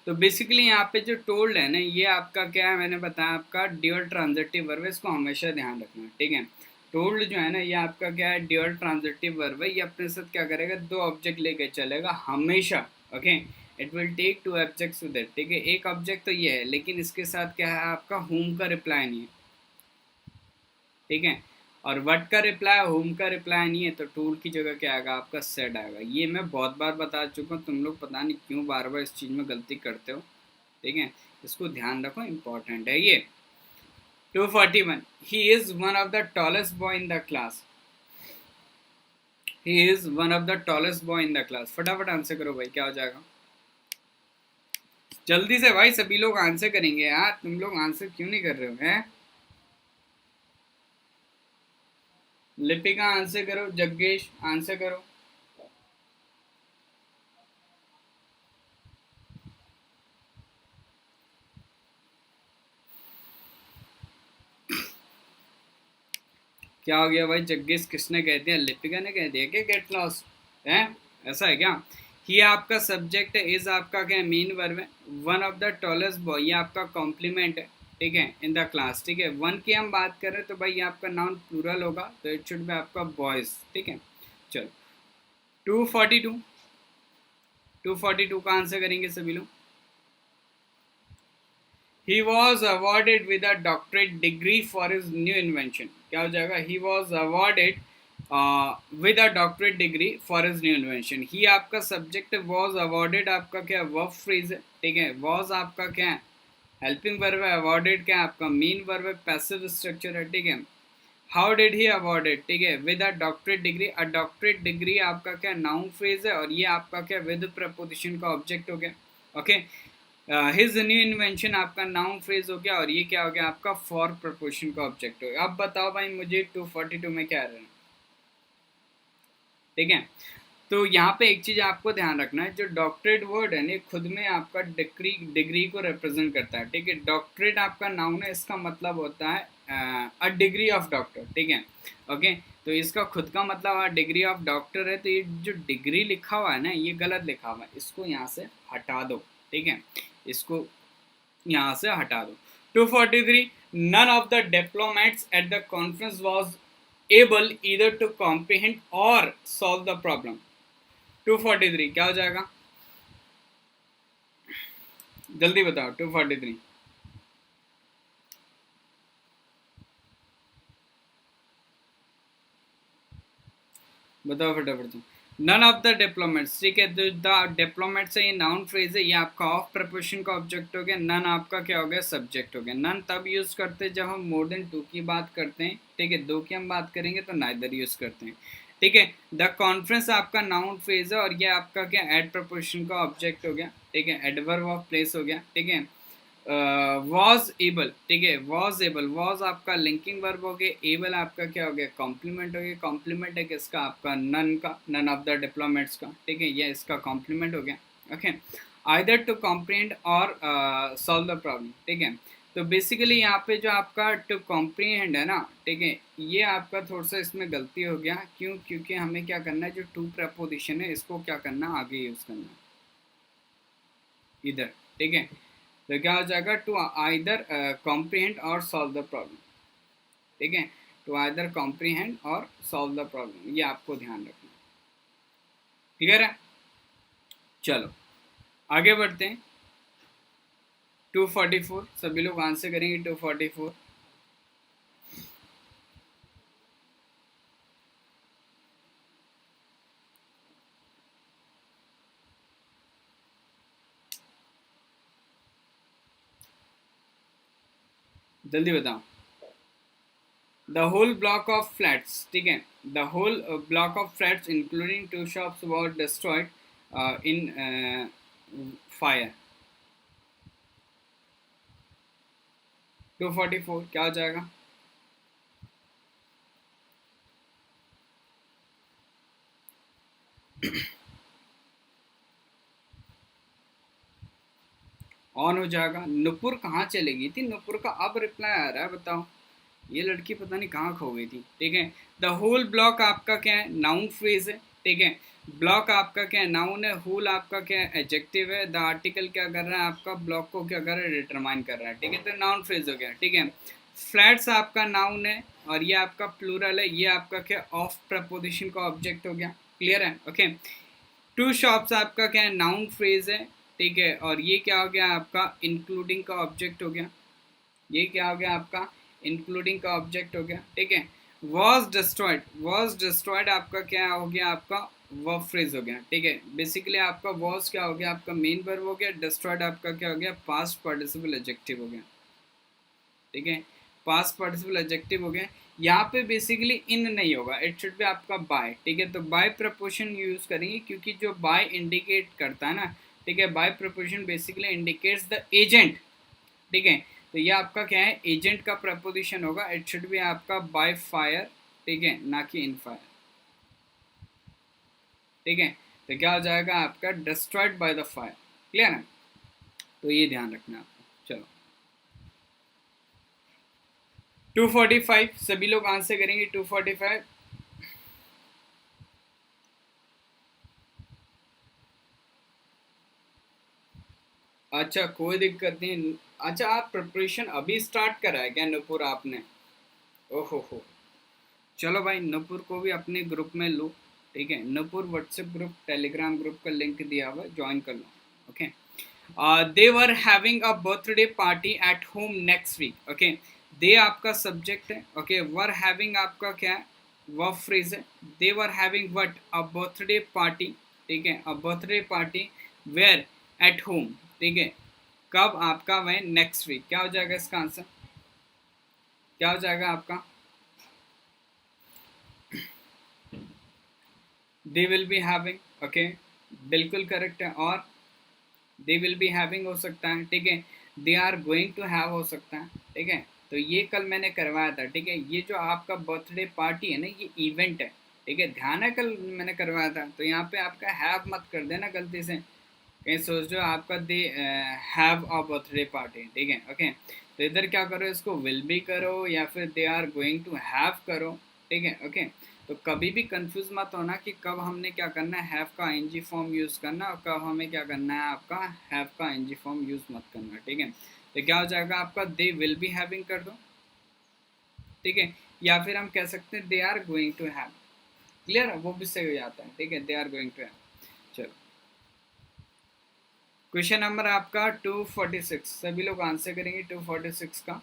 तो बेसिकली यहाँ पे जो टोल्ड है ना, ये आपका क्या है, मैंने बताया आपका ड्यूअल ट्रांजिटिव वर्ब है, इसको हमेशा ध्यान रखना है, ठीक है। टोल्ड जो है ना, ये आपका क्या है, ड्यूअल ट्रांजिटिव वर्ब है, ये अपने साथ क्या करेगा, दो ऑब्जेक्ट लेके चलेगा हमेशा, okay. It will take two objects with it, ठीक है। एक ऑब्जेक्ट तो ये है, लेकिन इसके साथ क्या है आपका, होम का रिप्लाई नहीं है, ठीक है। और व्हाट का रिप्लाई, होम का रिप्लाई नहीं है, तो टूल की जगह क्या आएगा आपका, सेड आएगा। ये मैं बहुत बार बता चुका हूँ, तुम लोग पता नहीं क्यों बार बार इस चीज़ में गलती करते हो, ठीक है। इसको ध्यान रखो, इंपॉर्टेंट है ये। 241, he is one of the tallest boy in the class, he is one of the tallest boy in the class. फटाफट आंसर करो भाई, क्या हो जाएगा, जल्दी से भाई, सभी लोग आंसर करेंगे यार, तुम लोग आंसर क्यों नहीं कर रहे हो, हैं। लिपिका आंसर करो, जग्गेश आंसर करो। क्या हो गया भाई, जग्गेश किसने कह दिया, लिपिका ने कह दिया क्या गेट लॉस, है ऐसा है क्या। ही आपका सब्जेक्ट है, इज आपका क्या मेन वर्ब है, one of the tallest boy ये आपका कॉम्प्लीमेंट है, ठीक है, इन द क्लास, ठीक है। वन की हम बात कर रहे हैं तो भाई ये आपका नाउन प्लूरल होगा, तो इट शुड बी आपका बॉयज, ठीक है। चलो, 242, 242 का आंसर करेंगे सभी लोग। He was awarded with a doctorate degree for his new invention. क्या हो जाएगा, he was awarded with a doctorate degree for his new invention. He आपका subject है, was awarded आपका क्या verb phrase है, ठीक है। was आपका क्या है, helping verb है, awarded क्या है आपका mean verb है, passive structure है, ठीक है। How did he awarded, ठीक है, with a doctorate degree, a doctorate degree आपका क्या noun phrase है, और ये आपका क्या with preposition का object हो गया, ओके। हिज न्यू इन्वेंशन आपका नाउन फ्रेज हो गया, और ये क्या हो गया आपका फॉर प्रपोजिशन का ऑब्जेक्ट हो गया। अब बताओ भाई मुझे 242 में क्या रहना, ठीक है। तो यहाँ पे एक चीज आपको ध्यान रखना है, जो डॉक्टरेट वर्ड है ना, खुद में आपका डिग्री डिग्री को रिप्रेजेंट करता है, ठीक है। डॉक्टरेट आपका नाउन है, इसका मतलब होता है अ डिग्री ऑफ डॉक्टर, ठीक है, ओके। तो इसका खुद का मतलब डिग्री ऑफ डॉक्टर है, तो ये जो डिग्री लिखा हुआ है ना, ये गलत लिखा हुआ है, इसको यहाँ से हटा दो, ठीक है, इसको यहाँ से हटा दो। 243, none of the diplomats at the conference was able either to comprehend or solve the problem. 243 क्या हो जाएगा, जल्दी बताओ। 243 बताओ फटाफट तुम। नन ऑफ द डिप्लोमेट्स, ठीक है, तो द डिप्लोमेट्स है, ये नाउन फ्रेज है, ये आपका ऑफ प्रपोजिशन का ऑब्जेक्ट हो गया। नन आपका क्या हो गया, सब्जेक्ट हो गया। नन तब यूज करते हैं जब हम मोर देन टू की बात करते हैं, ठीक है। दो की हम बात करेंगे तो नाइदर यूज करते हैं, ठीक है। द कॉन्फ्रेंस आपका नाउन फ्रेज है, और ये आपका क्या एड प्रपोजिशन का ऑब्जेक्ट हो गया, ठीक है, एडवर्ब ऑफ प्लेस हो गया, ठीक है। वॉज एबल, ठीक है, वॉज एबल, वॉज आपका लिंकिंग वर्ब हो गया, एबल आपका क्या हो गया, कॉम्प्लीमेंट हो गया। कॉम्प्लीमेंट है किसका, आपका नन का, नन ऑफ द डिप्लोमेट्स का, ठीक है, ये इसका कॉम्प्लीमेंट हो गया, ओके। आइदर टू कॉम्प्रीहेंड और सॉल्व द प्रॉब्लम, ठीक है। तो बेसिकली यहाँ पे जो आपका टू कॉम्प्रीहेंड है ना, ठीक है, ये आपका थोड़ा सा इसमें गलती हो गया, क्यों, क्योंकि हमें क्या करना है, जो टू प्रपोजिशन है इसको क्या करना, आगे यूज करना है, इधर, ठीक है। तो क्या हो जाएगा, टू आइदर कॉम्प्रीहेंड और सॉल्व द प्रॉब्लम, ठीक है। टू आइदर कॉम्प्रीहेंड और सॉल्व द प्रॉब्लम, ये आपको ध्यान रखना। क्लियर है? चलो आगे बढ़ते हैं। 244 सभी लोग आंसर करेंगे। 244 जल्दी बताओ। The whole block of flats, ठीक है, the whole block of flats including two shops were destroyed in fire. 244 क्या हो जाएगा? ऑन हो जाएगा। नुपुर कहाँ चली गई थी? नुपुर का अब रिप्लाई आ रहा है, बताओ। ये लड़की पता नहीं कहाँ खो गई थी, ठीक है। द होल ब्लॉक आपका क्या है? नाउन फ्रेज है, ठीक है। ब्लॉक आपका क्या है? नाउन है। होल आपका क्या है? एडजेक्टिव है। द आर्टिकल क्या कर रहा है आपका? ब्लॉक को क्या कर रहा है? डिटरमाइन कर रहा है, ठीक है। तो नाउन फ्रेज हो गया, ठीक है। फ्लैट्स आपका नाउन है और ये आपका प्लूरल है। ये आपका क्या? ऑफ प्रपोजिशन का ऑब्जेक्ट हो गया। क्लियर है? ओके। टू शॉप्स आपका क्या है? नाउन फ्रेज है, ठीक है। और ये क्या हो गया आपका? इंक्लूडिंग का ऑब्जेक्ट हो गया। ये क्या हो गया आपका? इंक्लूडिंग का ऑब्जेक्ट हो गया, ठीक है। वॉज डिस्ट्रॉयड, वॉज डिस्ट्रॉयड आपका क्या हो गया? आपका वर्ब फ्रेज हो गया, ठीक है। बेसिकली आपका वॉज क्या हो गया? आपका मेन वर्ब हो गया। डिस्ट्रॉयड आपका क्या हो गया? पास्ट पार्टिसिपल एडजेक्टिव हो गया, ठीक है। पास्ट पार्टिसिपल एडजेक्टिव हो गया। यहाँ पे बेसिकली इन नहीं होगा, इट शुड बी आपका बाय, ठीक है। तो बाय प्रपोजिशन यूज करेंगे क्योंकि जो बाय इंडिकेट करता है ना, ठीक है, by preposition basically indicates the agent, ठीक है। तो ये आपका क्या है? एजेंट का प्रपोजिशन होगा। इट शुड बी आपका बाय फायर, ठीक है, ना कि इन फायर, ठीक है। तो क्या हो जाएगा आपका? Destroyed by the fire. Clear है? तो ये ध्यान रखना है आपको। चलो 245 सभी लोग आंसर करेंगे। 245 अच्छा, कोई दिक्कत नहीं। अच्छा, आप प्रिपरेशन अभी स्टार्ट करा है क्या नूपुर आपने? ओहो हो। चलो भाई, नूपुर को भी अपने ग्रुप में लो, ठीक है। Nupur WhatsApp group, Telegram group का लिंक दिया हुआ है, ज्वाइन कर लो, okay. They were having a birthday party at home next week, okay. They आपका सब्जेक्ट है, ओके। वर हैविंग आपका क्या है? वर्ब फ्रेज है। They were having what? A birthday party, ठीक है। A birthday party where? At home, ठीक है। कब आपका? वह नेक्स्ट वीक। क्या हो जाएगा इसका आंसर? क्या हो जाएगा आपका? They will be having, okay, बिल्कुल करेक्ट है। और दे विल बी हैविंग हो सकता है, ठीक है। They are going to have हो सकता है, ठीक है। तो ये कल मैंने करवाया था, ठीक है। ये जो आपका बर्थडे पार्टी है ना, ये इवेंट है, ठीक है। ध्यान है, कल मैंने करवाया था। तो यहाँ पे आपका हैव मत कर देना गलती से, कहीं सोच रहे हो आपका they have a birthday party, ठीक है, ओके। तो इधर क्या करो, इसको विल बी करो या फिर they are going to have करो, ठीक है, ओके। तो कभी भी कंफ्यूज मत होना कि कब हमने क्या करना है, हैव का आईएनजी फॉर्म यूज़ करना, और कब हमें क्या करना है आपका हैव का आईएनजी फॉर्म यूज़ मत करना, ठीक है। तो क्या हो जाएगा आपका? दे विल बी हैविंग कर दो, ठीक है। या फिर हम कह सकते हैं they are going to have. Clear है? वो भी सही हो जाता है, ठीक है। They are going to have. चलो क्वेश्चन नंबर आपका 246 सभी लोग आंसर करेंगे 246 का।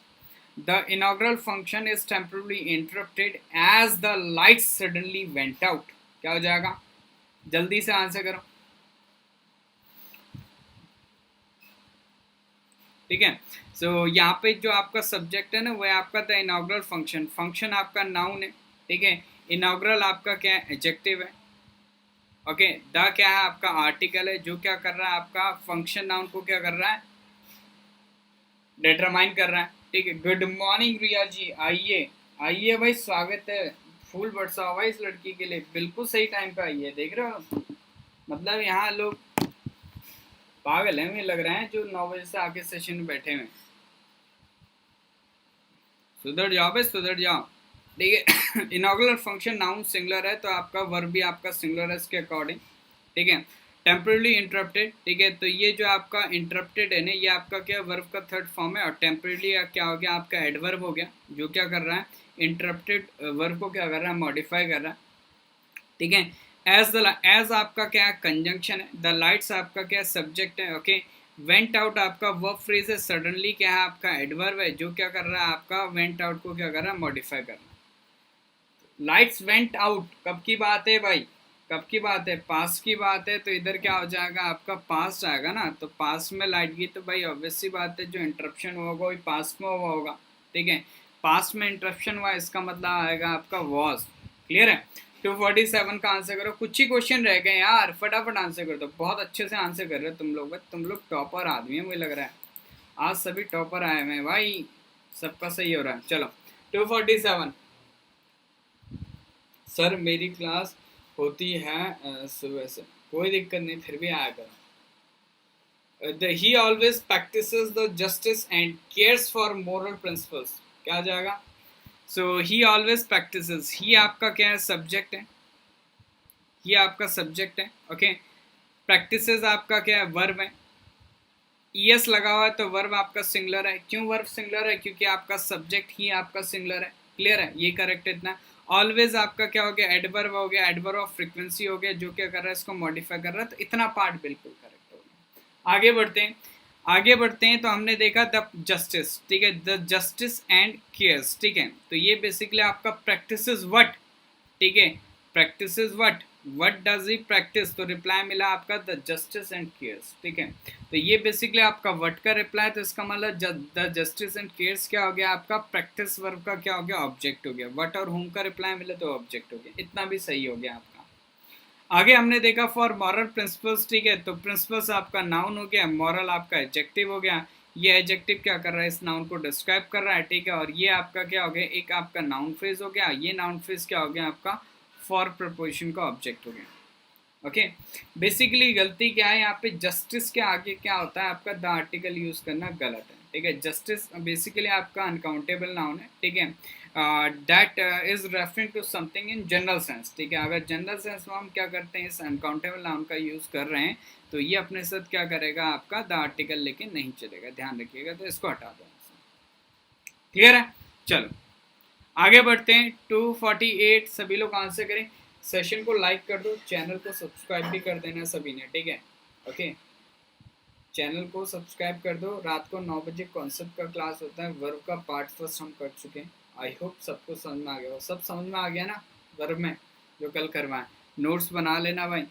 The inaugural function is temporarily interrupted as the light suddenly went out. क्या हो जाएगा? जल्दी से आंसर करो, ठीक है। सो यहाँ पे जो आपका सब्जेक्ट है ना, वह आपका द इनॉग्रल फंक्शन, फंक्शन आपका नाउन है, ठीक है। इनॉग्रल आपका क्या है? एडजेक्टिव है, ओके। द क्या है? आपका आर्टिकल है, जो क्या कर रहा है? आपका फंक्शन नाउन को क्या कर रहा है? डिटरमाइन कर रहा है, ठीक है। गुड मॉर्निंग रिया जी, आइए आइए भाई, स्वागत है। फूल बरसा हुआ इस लड़की के लिए, बिल्कुल सही टाइम पे आई है, देख रहे हो। मतलब यहाँ लोग पागल हैं, मुझे लग रहा है, जो 9 बजे से आके सेशन में बैठे हुए। सुधर जाओ भाई, सुधर जाओ, ठीक है। इनॉगुलर फंक्शन नाउन सिंगुलर है, तो आपका वर्ब भी आपका सिंगुलर है इसके अकॉर्डिंग, ठीक है। टेम्परली इंटरप्टेड, ठीक है, तो ये जो आपका इंटरप्टेड है ना, ये आपका क्या वर्ब का थर्ड फॉर्म है, और टेम्परली क्या हो गया आपका एडवर्ब हो गया, जो क्या कर रहा है इंटरप्टेड वर्ब को क्या कर रहा है मॉडिफाई कर रहा है, ठीक है। एज आपका क्या कंजंक्शन है, द लाइट्स आपका क्या सब्जेक्ट है, ओके। वेंट आउट आपका वर्ब फ्रेज है, सडनली क्या है आपका एडवर्ब है, जो क्या कर रहा है आपका वेंट आउट को क्या कर रहा है मॉडिफाई कर रहा है। लाइट्स वेंट आउट कब की बात है भाई, कब की बात है, पास्ट की बात है, तो इधर क्या हो जाएगा आपका पास्ट आएगा ना, तो पास्ट में लाइट गई तो भाई ऑब्वियस सी बात है जो इंटरप्शन होगा वही पास्ट में हुआ होगा, ठीक है। पास्ट में इंटरप्शन हुआ इसका मतलब आएगा आपका वॉज। क्लियर है। 247 का आंसर करो, कुछ ही क्वेश्चन रह गए यार, फटाफट आंसर कर दो, बहुत अच्छे से आंसर कर रहे हो तुम लोग टॉपर आदमी है मुझे लग रहा है, आज सभी टॉपर आए हुए हैं भाई, सबका सही हो रहा है। चलो 247, सर मेरी क्लास होती है सुबह से, कोई दिक्कत नहीं, फिर भी आया करो। ही always practices the justice and cares for moral principles, क्या आ जाएगा, सो ही ऑलवेज प्रैक्टिसेस, ही आपका क्या है सब्जेक्ट है, ये आपका सब्जेक्ट है, ओके। प्रैक्टिसेस आपका क्या है वर्ब है, ईएस लगा हुआ है तो वर्ब आपका सिंगुलर है, क्यों वर्ब सिंगुलर है, क्योंकि आपका सब्जेक्ट ही आपका सिंगुलर है। क्लियर है, ये करेक्ट है इतना। ऑलवेज आपका क्या हो गया एडवर्ब हो गया, एडवर्ब ऑफ फ्रीक्वेंसी हो गया, जो क्या कर रहा है इसको मॉडिफाई कर रहा है, तो इतना पार्ट बिल्कुल करेक्ट हो गया। आगे बढ़ते हैं, आगे बढ़ते हैं, तो हमने देखा द जस्टिस, ठीक है, द जस्टिस एंड केयर्स, ठीक है, तो ये बेसिकली आपका प्रैक्टिस व्हाट, ठीक है, practice what does he practice, तो रिप्लाई मिला आपका द जस्टिस एंड केयर्स, ठीक है, तो ये बेसिकली आपका व्हाट का रिप्लाई, तो इसका मतलब द जस्टिस एंड केयर्स क्या हो गया आपका प्रैक्टिस वर्ब का क्या हो गया ऑब्जेक्ट हो गया, व्हाट और होम का रिप्लाई मिले तो ऑब्जेक्ट हो गया, इतना भी सही हो गया आपका। आगे हमने देखा फॉर मॉरल प्रिंसिपल्स, ठीक है, तो प्रिंसिपल्स आपका नाउन हो गया, मॉरल आपका एडजेक्टिव हो गया, ये एडजेक्टिव क्या कर रहा है इस नाउन को डिस्क्राइब कर रहा है, ठीक है, और ये आपका क्या हो गया एक आपका नाउन फ्रेज हो गया, ये नाउन फ्रेज क्या हो गया आपका फॉर प्रपोजिशन का ऑब्जेक्ट हो गया, ओके। बेसिकली गलती क्या है यहाँ पे, जस्टिस के आगे क्या होता है आपका द आर्टिकल यूज करना गलत है, ठीक है, जस्टिस बेसिकली आपका अनकाउंटेबल नाउन है, ठीक है, that is referring to something in general sense, ठीक है, अगर जनरल सेंस में हम क्या करते हैं इस अनकाउंटेबल नाउन का यूज कर रहे हैं, तो ये अपने साथ क्या करेगा आपका द आर्टिकल लेके नहीं चलेगा, ध्यान रखिएगा, तो इसको हटा दो। क्लियर है, चलो आगे बढ़ते हैं। 248 सभी लोग आंसर करें, सेशन को लाइक कर दो, चैनल को सब्सक्राइब भी कर देना सभी ने, ठीक है, ओके, चैनल को सब्सक्राइब कर दो। रात को 9 बजे कॉन्सेप्ट का क्लास होता है, वर्ब का पार्ट फर्स्ट हम कर चुके हैं, आई होप सबको समझ में आ गया हो, सब समझ में आ गया ना वर्ब में जो कल करवाएं, नोट्स बना लेना भाई।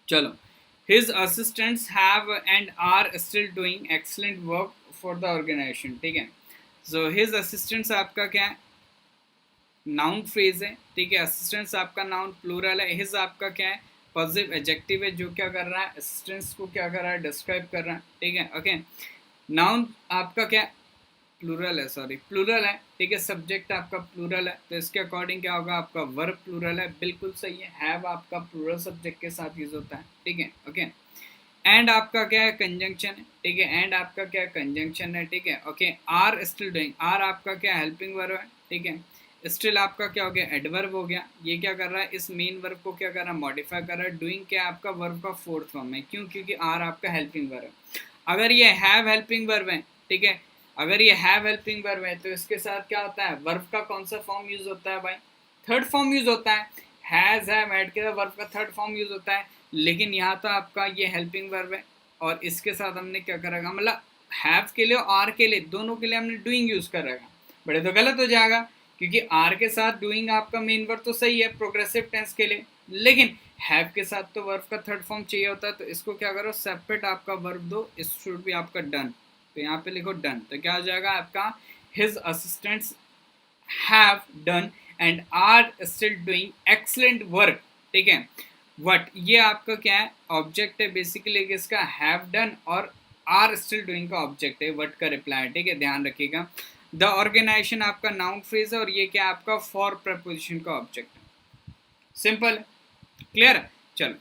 चलो, his assistants have and are still doing excellent work for the organisation, ठीक है, सो हिज असिस्टेंट्स आपका क्या है नाउन फ्रेज है, ठीक है, असिस्टेंट्स आपका नाउन प्लूरल है, हिज आपका क्या है पॉजिटिव एडजेक्टिव है, जो क्या कर रहा है असिस्टेंट्स को क्या कर रहा है डिस्क्राइब कर रहा है, ठीक है, ओके। नाउन आपका क्या प्लूरल है, सॉरी प्लूरल है, ठीक है, सब्जेक्ट आपका प्लूरल है, तो इसके अकॉर्डिंग क्या होगा आपका वर्ब प्लूरल है, बिल्कुल सही है, हैव आपका प्लूरल सब्जेक्ट के साथ यूज होता है, ठीक है, ओके। एंड आपका क्या है कंजंक्शन है, ठीक है, एंड आपका क्या कंजंक्शन है, ठीक है, okay. Are still doing, are आपका क्या हेल्पिंग वर्ब है, ठीक है, स्टिल आपका क्या हो गया एडवर्ब हो गया, ये क्या कर रहा है इस मेन वर्ब को क्या कर रहा है मॉडिफाई कर रहा है, डूइंग क्या आपका वर्ब का फोर्थ फॉर्म है, क्यों, क्योंकि आर आपका हेल्पिंग वर्ब है। अगर ये हैव हेल्पिंग वर्ब है, ठीक है, अगर ये हैव हेल्पिंग वर्ब है तो इसके साथ क्या होता है वर्ब का कौन सा फॉर्म यूज होता है भाई, थर्ड फॉर्म यूज होता है, हैज हैव ऐड के वर्ब का थर्ड फॉर्म यूज होता है, लेकिन यहाँ तो आपका ये हेल्पिंग वर्ब है और इसके साथ हमने क्या करेगा मतलब हैव के लिए और आर के लिए दोनों के लिए हमने डूइंग यूज करेगा, बड़े तो गलत हो जाएगा, क्योंकि आर के साथ डूइंग आपका मेन वर्ब तो सही है प्रोग्रेसिव टेंस के लिए, लेकिन हैव के साथ तो वर्ब का थर्ड फॉर्म चाहिए होता है, तो इसको क्या करो सेपरेट आपका वर्ब दो, इस शुड भी आपका डन, तो यहाँ पे लिखो डन, तो क्या हो जाएगा आपका his assistants have done and are still doing excellent work, ठीक है। वट ये आपका क्या है ऑब्जेक्ट है बेसिकली किसका हैव डन, और आर स्टिल डूइंग का ऑब्जेक्ट है वट का रिप्लाई, ठीक है, ध्यान रखिएगा। द ऑर्गेनाइजेशन आपका नाउन फ्रेज है और ये क्या आपका फॉर प्रपोजिशन का ऑब्जेक्ट है, सिंपल, क्लियर। चलो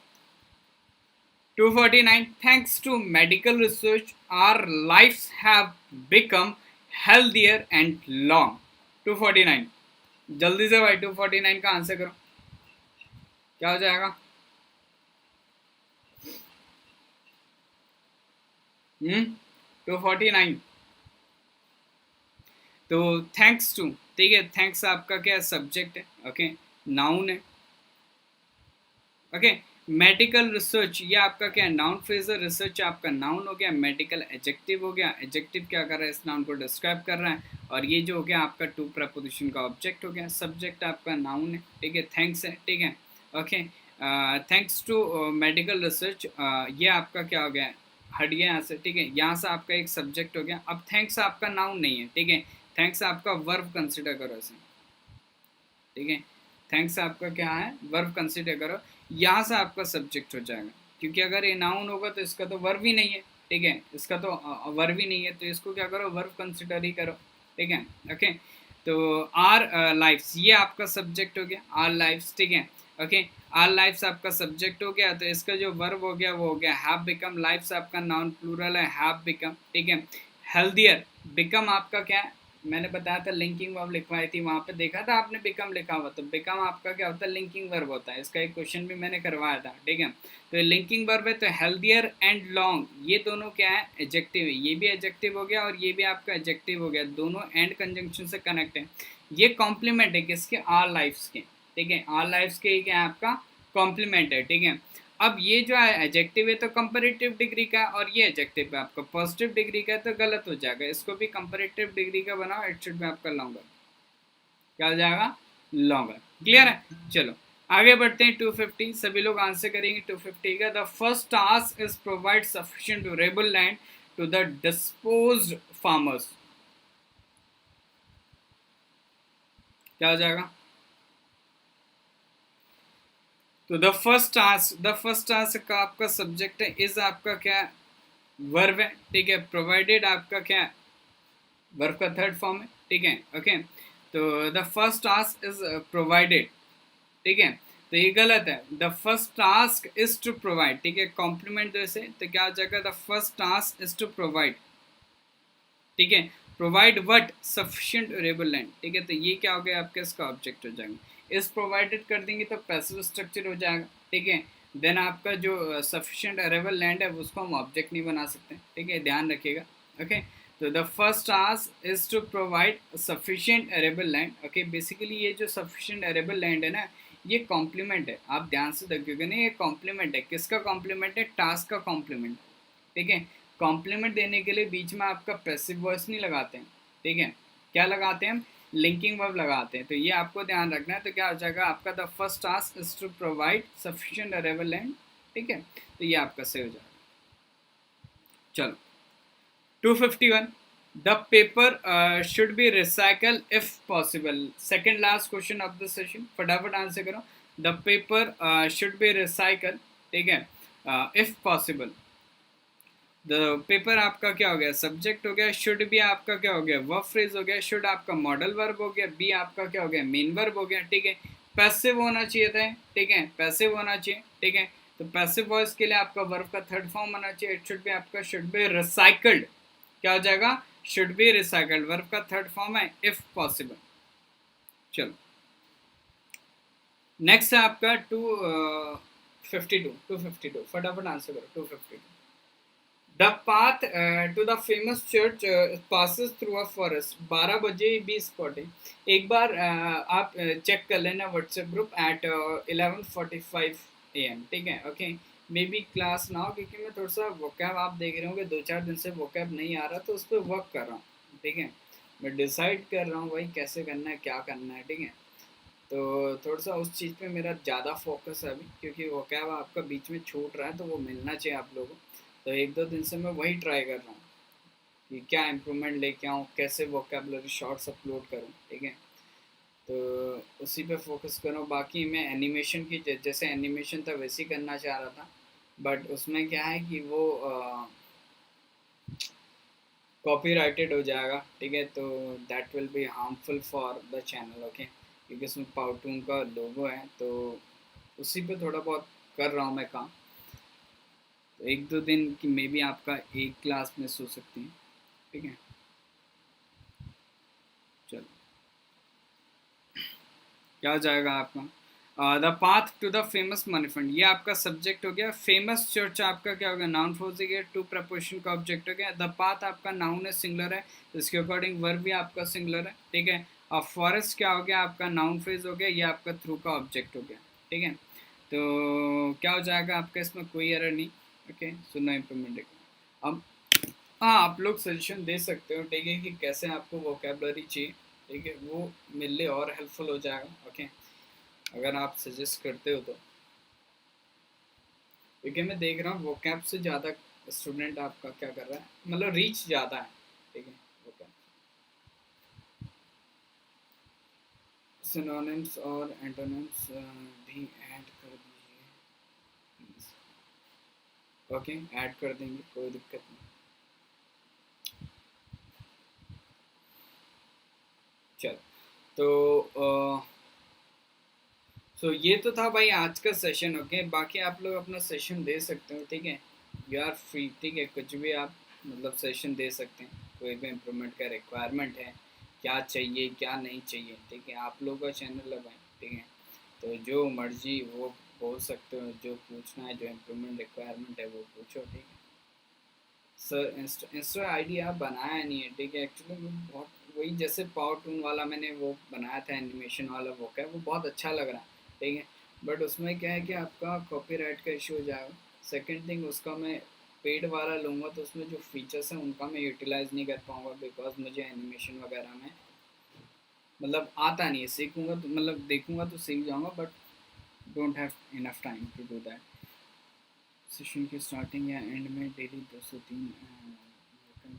249 thanks to medical research our lifes have become healthier and long. 249 जल्दी से भाई 249 का आंसर करो, क्या हो जाएगा 249। तो थैंक्स टू, ठीक है, थैंक्स आपका क्या सब्जेक्ट है, ओके, नाउन है, ओके। मेडिकल रिसर्च ये आपका क्या नाउन फ्रेजर, रिसर्च आपका नाउन हो गया, मेडिकल एडजेक्टिव हो गया, एडजेक्टिव क्या कर रहा है, इस नाउन को डिस्क्राइब कर रहा है, और ये जो हो गया आपका टू प्रपोजिशन का ऑब्जेक्ट हो गया, सब्जेक्ट आपका नाउन है, ठीक है, थैंक्स है, ठीक है, okay. Thanks to medical research, ये आपका क्या हो गया, हट गया यहाँ से, ठीक है, यहाँ से आपका एक सब्जेक्ट हो गया। अब थैंक्स आपका नाउन नहीं है, ठीक है, थैंक्स आपका वर्ब कंसिडर करो इसे, ठीक है, थैंक्स आपका क्या है, वर्ब कंसिडर करो, यहाँ से आपका सब्जेक्ट हो जाएगा, क्योंकि अगर ये नाउन होगा तो इसका तो वर्ब ही नहीं है, ठीक है, इसका तो वर्ब ही नहीं है, तो इसको क्या करो, वर्ब कंसिडर ही करो, ठीक है, ओके। तो आर लाइफ्स ये आपका सब्जेक्ट हो गया, आर लाइफ्स, ठीक है, ओके, आर लाइफ्स आपका सब्जेक्ट हो गया, तो इसका जो वर्ब हो गया वो हो गया हैव बिकम, लाइफ्स आपका नाउन प्लूरल है, हैव बिकम, ठीक है। हेल्दियर, बिकम आपका क्या है, मैंने बताया था लिंकिंग वर्ब लिखवाई थी, वहां पे देखा था आपने बिकम लिखा हुआ, तो बिकम आपका क्या होता है, लिंकिंग वर्ब होता है, इसका एक क्वेश्चन भी मैंने करवाया था, ठीक है। तो लिंकिंग वर्ब है, तो हेल्दियर एंड लॉन्ग ये दोनों क्या है, एडजेक्टिव है, ये भी एडजेक्टिव हो गया और ये भी आपका एडजेक्टिव हो गया, दोनों एंड कंजंक्शन से कनेक्ट है, ये कॉम्प्लीमेंट है किसके, आर लाइफ्स के, ठीक है, आर लाइफ्स के क्या है आपका कॉम्प्लीमेंट है, ठीक है। अब ये जो है एडजेक्टिव है तो कंपैरेटिव डिग्री का, और ये एडजेक्टिव है आपका पॉजिटिव डिग्री का, तो गलत हो जाएगा, इसको भी कंपैरेटिव डिग्री का बनाओ, इट शुड भी आपका लॉन्गर, क्या हो जाएगा, लॉन्गर, क्लियर है। चलो आगे बढ़ते हैं, 250 सभी लोग आंसर करेंगे 250 का। The first task is provide sufficient durable land to the disposed farmers, क्या हो जाएगा, तो द फर्स्ट टास्क का आपका सब्जेक्ट है, इज आपका क्या वर्ब है, ठीक है, प्रोवाइडेड आपका क्या वर्ब का थर्ड फॉर्म है, ठीक है, ओके। तो the first task is provided, ठीक है, तो ये गलत है, the first task is to provide, ठीक है, कॉम्प्लीमेंट जैसे, तो क्या हो जाएगा, the first task is to provide, ठीक है, provide what, sufficient durable land, ठीक है, तो ये क्या हो गया आपका, इसका ऑब्जेक्ट हो जाएगा, इस प्रोवाइडेड कर देंगे तो पैसिव स्ट्रक्चर हो जाएगा, ठीक है। देन आपका जो सफिशिएंट ड्यूरेबल लैंड है उसको हम ऑब्जेक्ट नहीं बना सकते, ठीक है, ध्यान रखिएगा, ओके। तो the first task is to provide sufficient arable land, okay, basically ये जो सफिशिएंट अरेबल लैंड है ना, ये कॉम्प्लीमेंट है, आप ध्यान से देखिएगा ना, ये कॉम्प्लीमेंट है, किसका कॉम्प्लीमेंट है, टास्क का कॉम्प्लीमेंट, ठीक है। कॉम्प्लीमेंट देने के लिए बीच में आपका पैसिव वॉइस नहीं लगाते हैं, ठीक है, क्या लगाते हैं हम, लिंकिंग वर्ब लगाते हैं, तो ये आपको ध्यान रखना है, तो क्या हो जाएगा आपका, the first task is to provide sufficient arable land, ठीक है, तो ये आपका सही हो जाएगा। चलो 251, the paper should be recycle if possible, second last question of the session, फटाफट आंसर करो, the paper should be recycle, ठीक है, इफ पॉसिबल, द पेपर आपका क्या हो गया, सब्जेक्ट हो गया, शुड भी आपका क्या हो गया, वर्ब फ्रेज हो गया, शुड आपका मॉडल वर्ब हो गया, बी आपका क्या हो गया, मेन वर्ब हो गया, ठीक है, पैसिव होना चाहिए था, ठीक है, पैसिव होना चाहिए, ठीक है, तो पैसिव वॉइस के लिए आपका वर्ब का थर्ड फॉर्म होना चाहिए, इट शुड भी आपका शुड बी रिसाइकल्ड, क्या हो जाएगा, शुड बी रिसाइकल्ड, वर्ब का थर्ड फॉर्म है इफ पॉसिबल। चलो नेक्स्ट है आपका 252 फटाफट आंसर करो, 252, the path to the famous church passes through a forest, 12 बजे 20 स्पॉट है, एक बार आप चेक कर लेना व्हाट्सएप ग्रुप एट 11:45 AM, ठीक है, ओके, मे बी क्लास ना हो, क्योंकि मैं थोड़ा सा वोकैब, आप देख रहे होंगे 2-4 दिन से वोकैब नहीं आ रहा, तो उस पर वर्क कर रहा हूँ, ठीक है, मैं डिसाइड कर रहा हूँ भाई कैसे करना है, क्या करना है, ठीक है, तो थोड़ा सा उस चीज़ पे मेरा ज़्यादा फोकस है अभी, क्योंकि वो क्या आपका बीच में छूट रहा है, तो वो मिलना चाहिए आप लोगों को, तो 1-2 दिन से मैं वही ट्राई कर रहा हूँ कि क्या इम्प्रूवमेंट लेके आऊँ, कैसे वोकेबलरी शॉर्ट्स अपलोड करूँ, ठीक है, तो उसी पे फोकस करूँ, बाकी मैं एनिमेशन की जैसे एनिमेशन था वैसे ही करना चाह रहा था, बट उसमें क्या है कि वो कॉपीराइटेड हो जाएगा, ठीक है, तो that will be harmful for the channel, okay, क्योंकि उसमें पाउटून का लोगो है, तो उसी पे थोड़ा बहुत कर रहा हूँ मैं काम, तो 1-2 दिन की मे बी आपका एक क्लास मिस हो सकती है, ठीक है। चलो क्या हो जाएगा आपका, the path to the famous money fund, ये आपका सब्जेक्ट हो गया। फेमस चर्च आपका क्या हो गया, नाउन फोर्स हो गया। टू प्रपोजिशन का ऑब्जेक्ट हो गया। द पाथ आपका नाउन है, सिंगुलर है, तो इसके अकॉर्डिंग वर्ब भी आपका सिंगुलर है, ठीक है। और फॉरेस्ट क्या हो गया आपका, नाउन फ्रेज हो गया, ये आपका थ्रू का ऑब्जेक्ट हो गया, ठीक है। तो क्या हो जाएगा आपका, इसमें कोई एरर नहीं। Okay, so no improvement. अब हाँ, आप लोग सजेशन दे सकते हो, ठीक है, कि कैसे आपको वोकेबलरी चाहिए, ठीक है, वो मेरे लिए और हेल्पफुल हो जाएगा। ओके, अगर आप सजेस्ट करते हो तो, क्योंकि मैं देख रहा हूँ वोकैब से ज़्यादा स्टूडेंट आपका क्या कर रहा है, मतलब रीच ज़्यादा है, ठीक है। वोकैब सिनोनिम्स और एंटोनिम्स भी ऐड कर दीजिए प्लीज़। ओके, ऐड कर देंगे, कोई दिक्कत नहीं। चल, तो ये तो था भाई आज का सेशन। ओके, बाकी आप लोग अपना सेशन दे सकते हो, ठीक है। यू आर फ्री, ठीक है, कुछ भी आप मतलब सेशन दे सकते हैं। कोई भी इम्प्रूवमेंट का रिक्वायरमेंट है, क्या चाहिए क्या नहीं चाहिए, ठीक है, आप लोगों का चैनल है भाई, ठीक है। तो जो मर्जी वो बोल सकते हो, जो पूछना है, जो इम्प्रूवमेंट रिक्वायरमेंट है वो पूछो, ठीक है। सर इंस्टा आईडी आप बनाया नहीं है, ठीक है। एक्चुअली वो बहुत वही, जैसे पावर टून वाला मैंने वो बनाया था, एनिमेशन वाला, वो क्या, वो बहुत अच्छा लग रहा है, ठीक है। बट उसमें क्या है कि आपका कॉपीराइट का इशू हो जाएगा। सेकंड थिंग, उसका मैं पेड वाला लूँगा तो उसमें जो फीचर्स हैं उनका मैं यूटिलाइज नहीं कर पाऊँगा, बिकॉज मुझे एनिमेशन वगैरह में मतलब आता नहीं है। सीखूँगा तो मतलब देखूँगा तो सीख जाऊँगा, but don't have enough time to do that. Session के स्टार्टिंग या एंड में डेली 2 से 3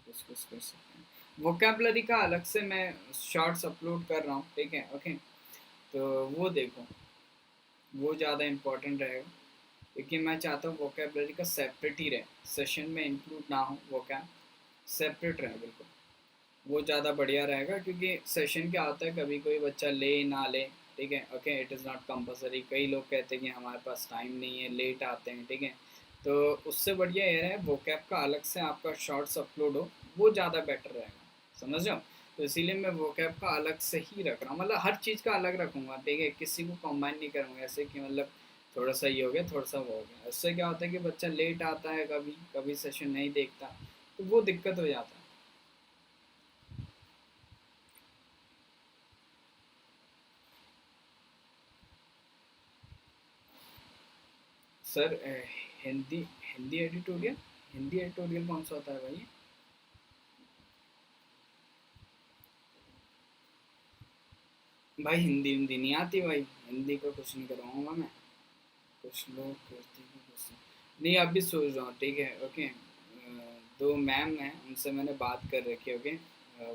डिस्कस कर सकते हैं। वोकेबलरी का अलग से मैं शॉर्ट्स अपलोड कर रहा हूँ, ठीक है। ओके, तो वो देखो, वो ज़्यादा इम्पोर्टेंट रहेगा, क्योंकि मैं चाहता हूँ वोकेबलरी का सेपरेट ही रहे, सेशन में इंक्लूड ना हो, वोकैब सेपरेट रहे बिल्कुल। वो ज़्यादा बढ़िया रहेगा, क्योंकि सेशन क्या होता है, कभी कोई बच्चा ले ना ले, ठीक है। Okay, it is not compulsory. कई लोग कहते हैं कि हमारे पास टाइम नहीं है, लेट आते हैं, ठीक है। तो उससे बढ़िया ये है वोकैब का अलग से आपका शॉर्ट्स अपलोड हो, वो ज़्यादा बेटर रहेगा, समझ रहे हो। तो इसीलिए मैं वोकैब का अलग से ही रख रहा हूँ, मतलब हर चीज़ का अलग रखूँगा, ठीक है, किसी को कंबाइन नहीं करूँगा ऐसे कि मतलब थोड़ा सा ये हो गया, थोड़ा सा वो हो गया। उससे क्या होता है कि बच्चा लेट आता है, कभी कभी सेशन नहीं देखता, तो वो दिक्कत हो जाता है। Sir Hindi Hindi editorial, Hindi editorial कौन सा होता है भाई? भाई हिंदी हिंदी नहीं आती भाई, हिंदी का कुछ नहीं करवाऊंगा मैं। कुछ लोग करते हैं कुछ नहीं, अभी सोच रहा हूँ, ठीक है। ओके, दो मैम हैं, उनसे मैंने बात कर रखी है। Okay,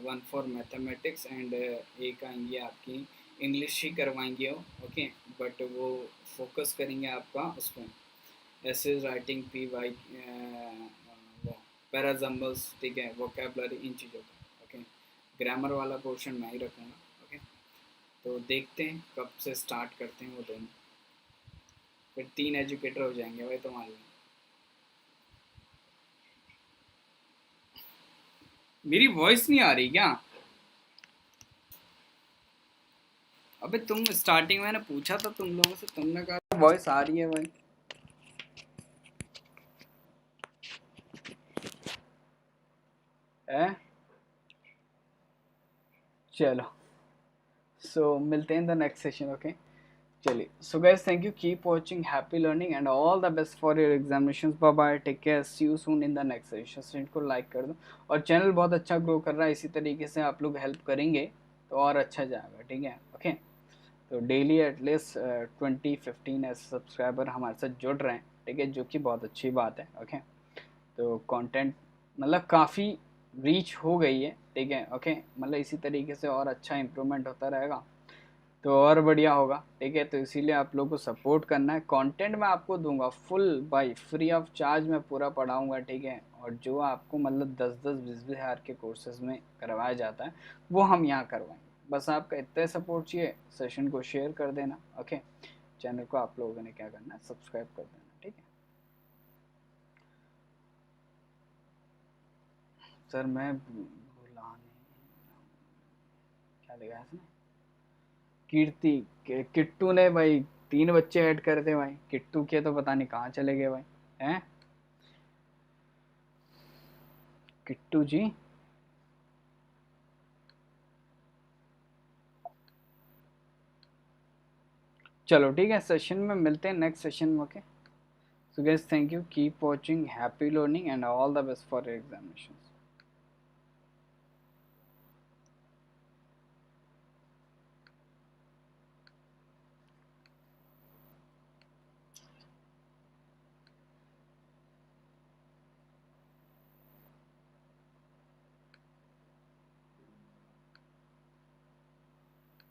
one for mathematics and एक आएंगी आपकी इंग्लिश ही करवाएंगे वो। ओके, बट वो फोकस करेंगे आपका उसमें ऐसे राइटिंग, पी वाई, वो पैराजम्बल्स, ठीक है, वोकेबलरी, इन चीज़ों का। ओके, ग्रामर वाला पोर्शन मैं ही रखूँगा। ओके, तो देखते हैं कब से स्टार्ट करते हैं वो दोनों, फिर 3 एजुकेटर हो जाएंगे भाई तुम्हारे लिए। मेरी वॉइस नहीं आ रही क्या? अबे तुम स्टार्टिंग में मैंने पूछा था तुम लोगों से, तुमने कहा वॉइस आ रही है भाई। है, चलो, सो मिलते हैं in the next session. Okay, चलिए, so guys, thank you, keep watching, happy learning and all the best for your examinations. Bye bye, take care, see you soon in the next session. Student को like कर दो, और channel बहुत अच्छा grow कर रहा है, इसी तरीके से आप लोग हेल्प करेंगे तो और अच्छा जाएगा, ठीक है। ओके, तो डेली एटलीस्ट 20-15 ऐसे सब्सक्राइबर हमारे साथ जुड़ रहे हैं, ठीक है, जो कि बहुत अच्छी बात है। ओके, तो कंटेंट मतलब काफ़ी रीच हो गई है, ठीक है। ओके, मतलब इसी तरीके से और अच्छा इम्प्रूवमेंट होता रहेगा तो और बढ़िया होगा, ठीक है। तो इसीलिए आप लोग को सपोर्ट करना है। कंटेंट मैं आपको दूंगा full by free of charge, मैं पूरा पढ़ाऊंगा, ठीक है। और जो आपको मतलब 10-10 20-20 हज़ार के कोर्सेज में करवाया जाता है, वो हम यहाँ करवाएंगे। बस आपका इतना सपोर्ट चाहिए, सेशन को शेयर कर देना। ओके, चैनल को आप लोगों ने क्या करना है, सब्सक्राइब कर देना, ठीक है। सर मैं भूला नहीं, क्या लिखा है इसमें, कीर्ति किट्टू ने भाई 3 बच्चे ऐड कर दे भाई, किट्टू के तो पता नहीं कहाँ चले गए भाई। हैं किट्टू जी। चलो ठीक है, सेशन में मिलते हैं, नेक्स्ट सेशन में। Okay, so guys, thank you, keep watching, happy learning and all the best for your examinations.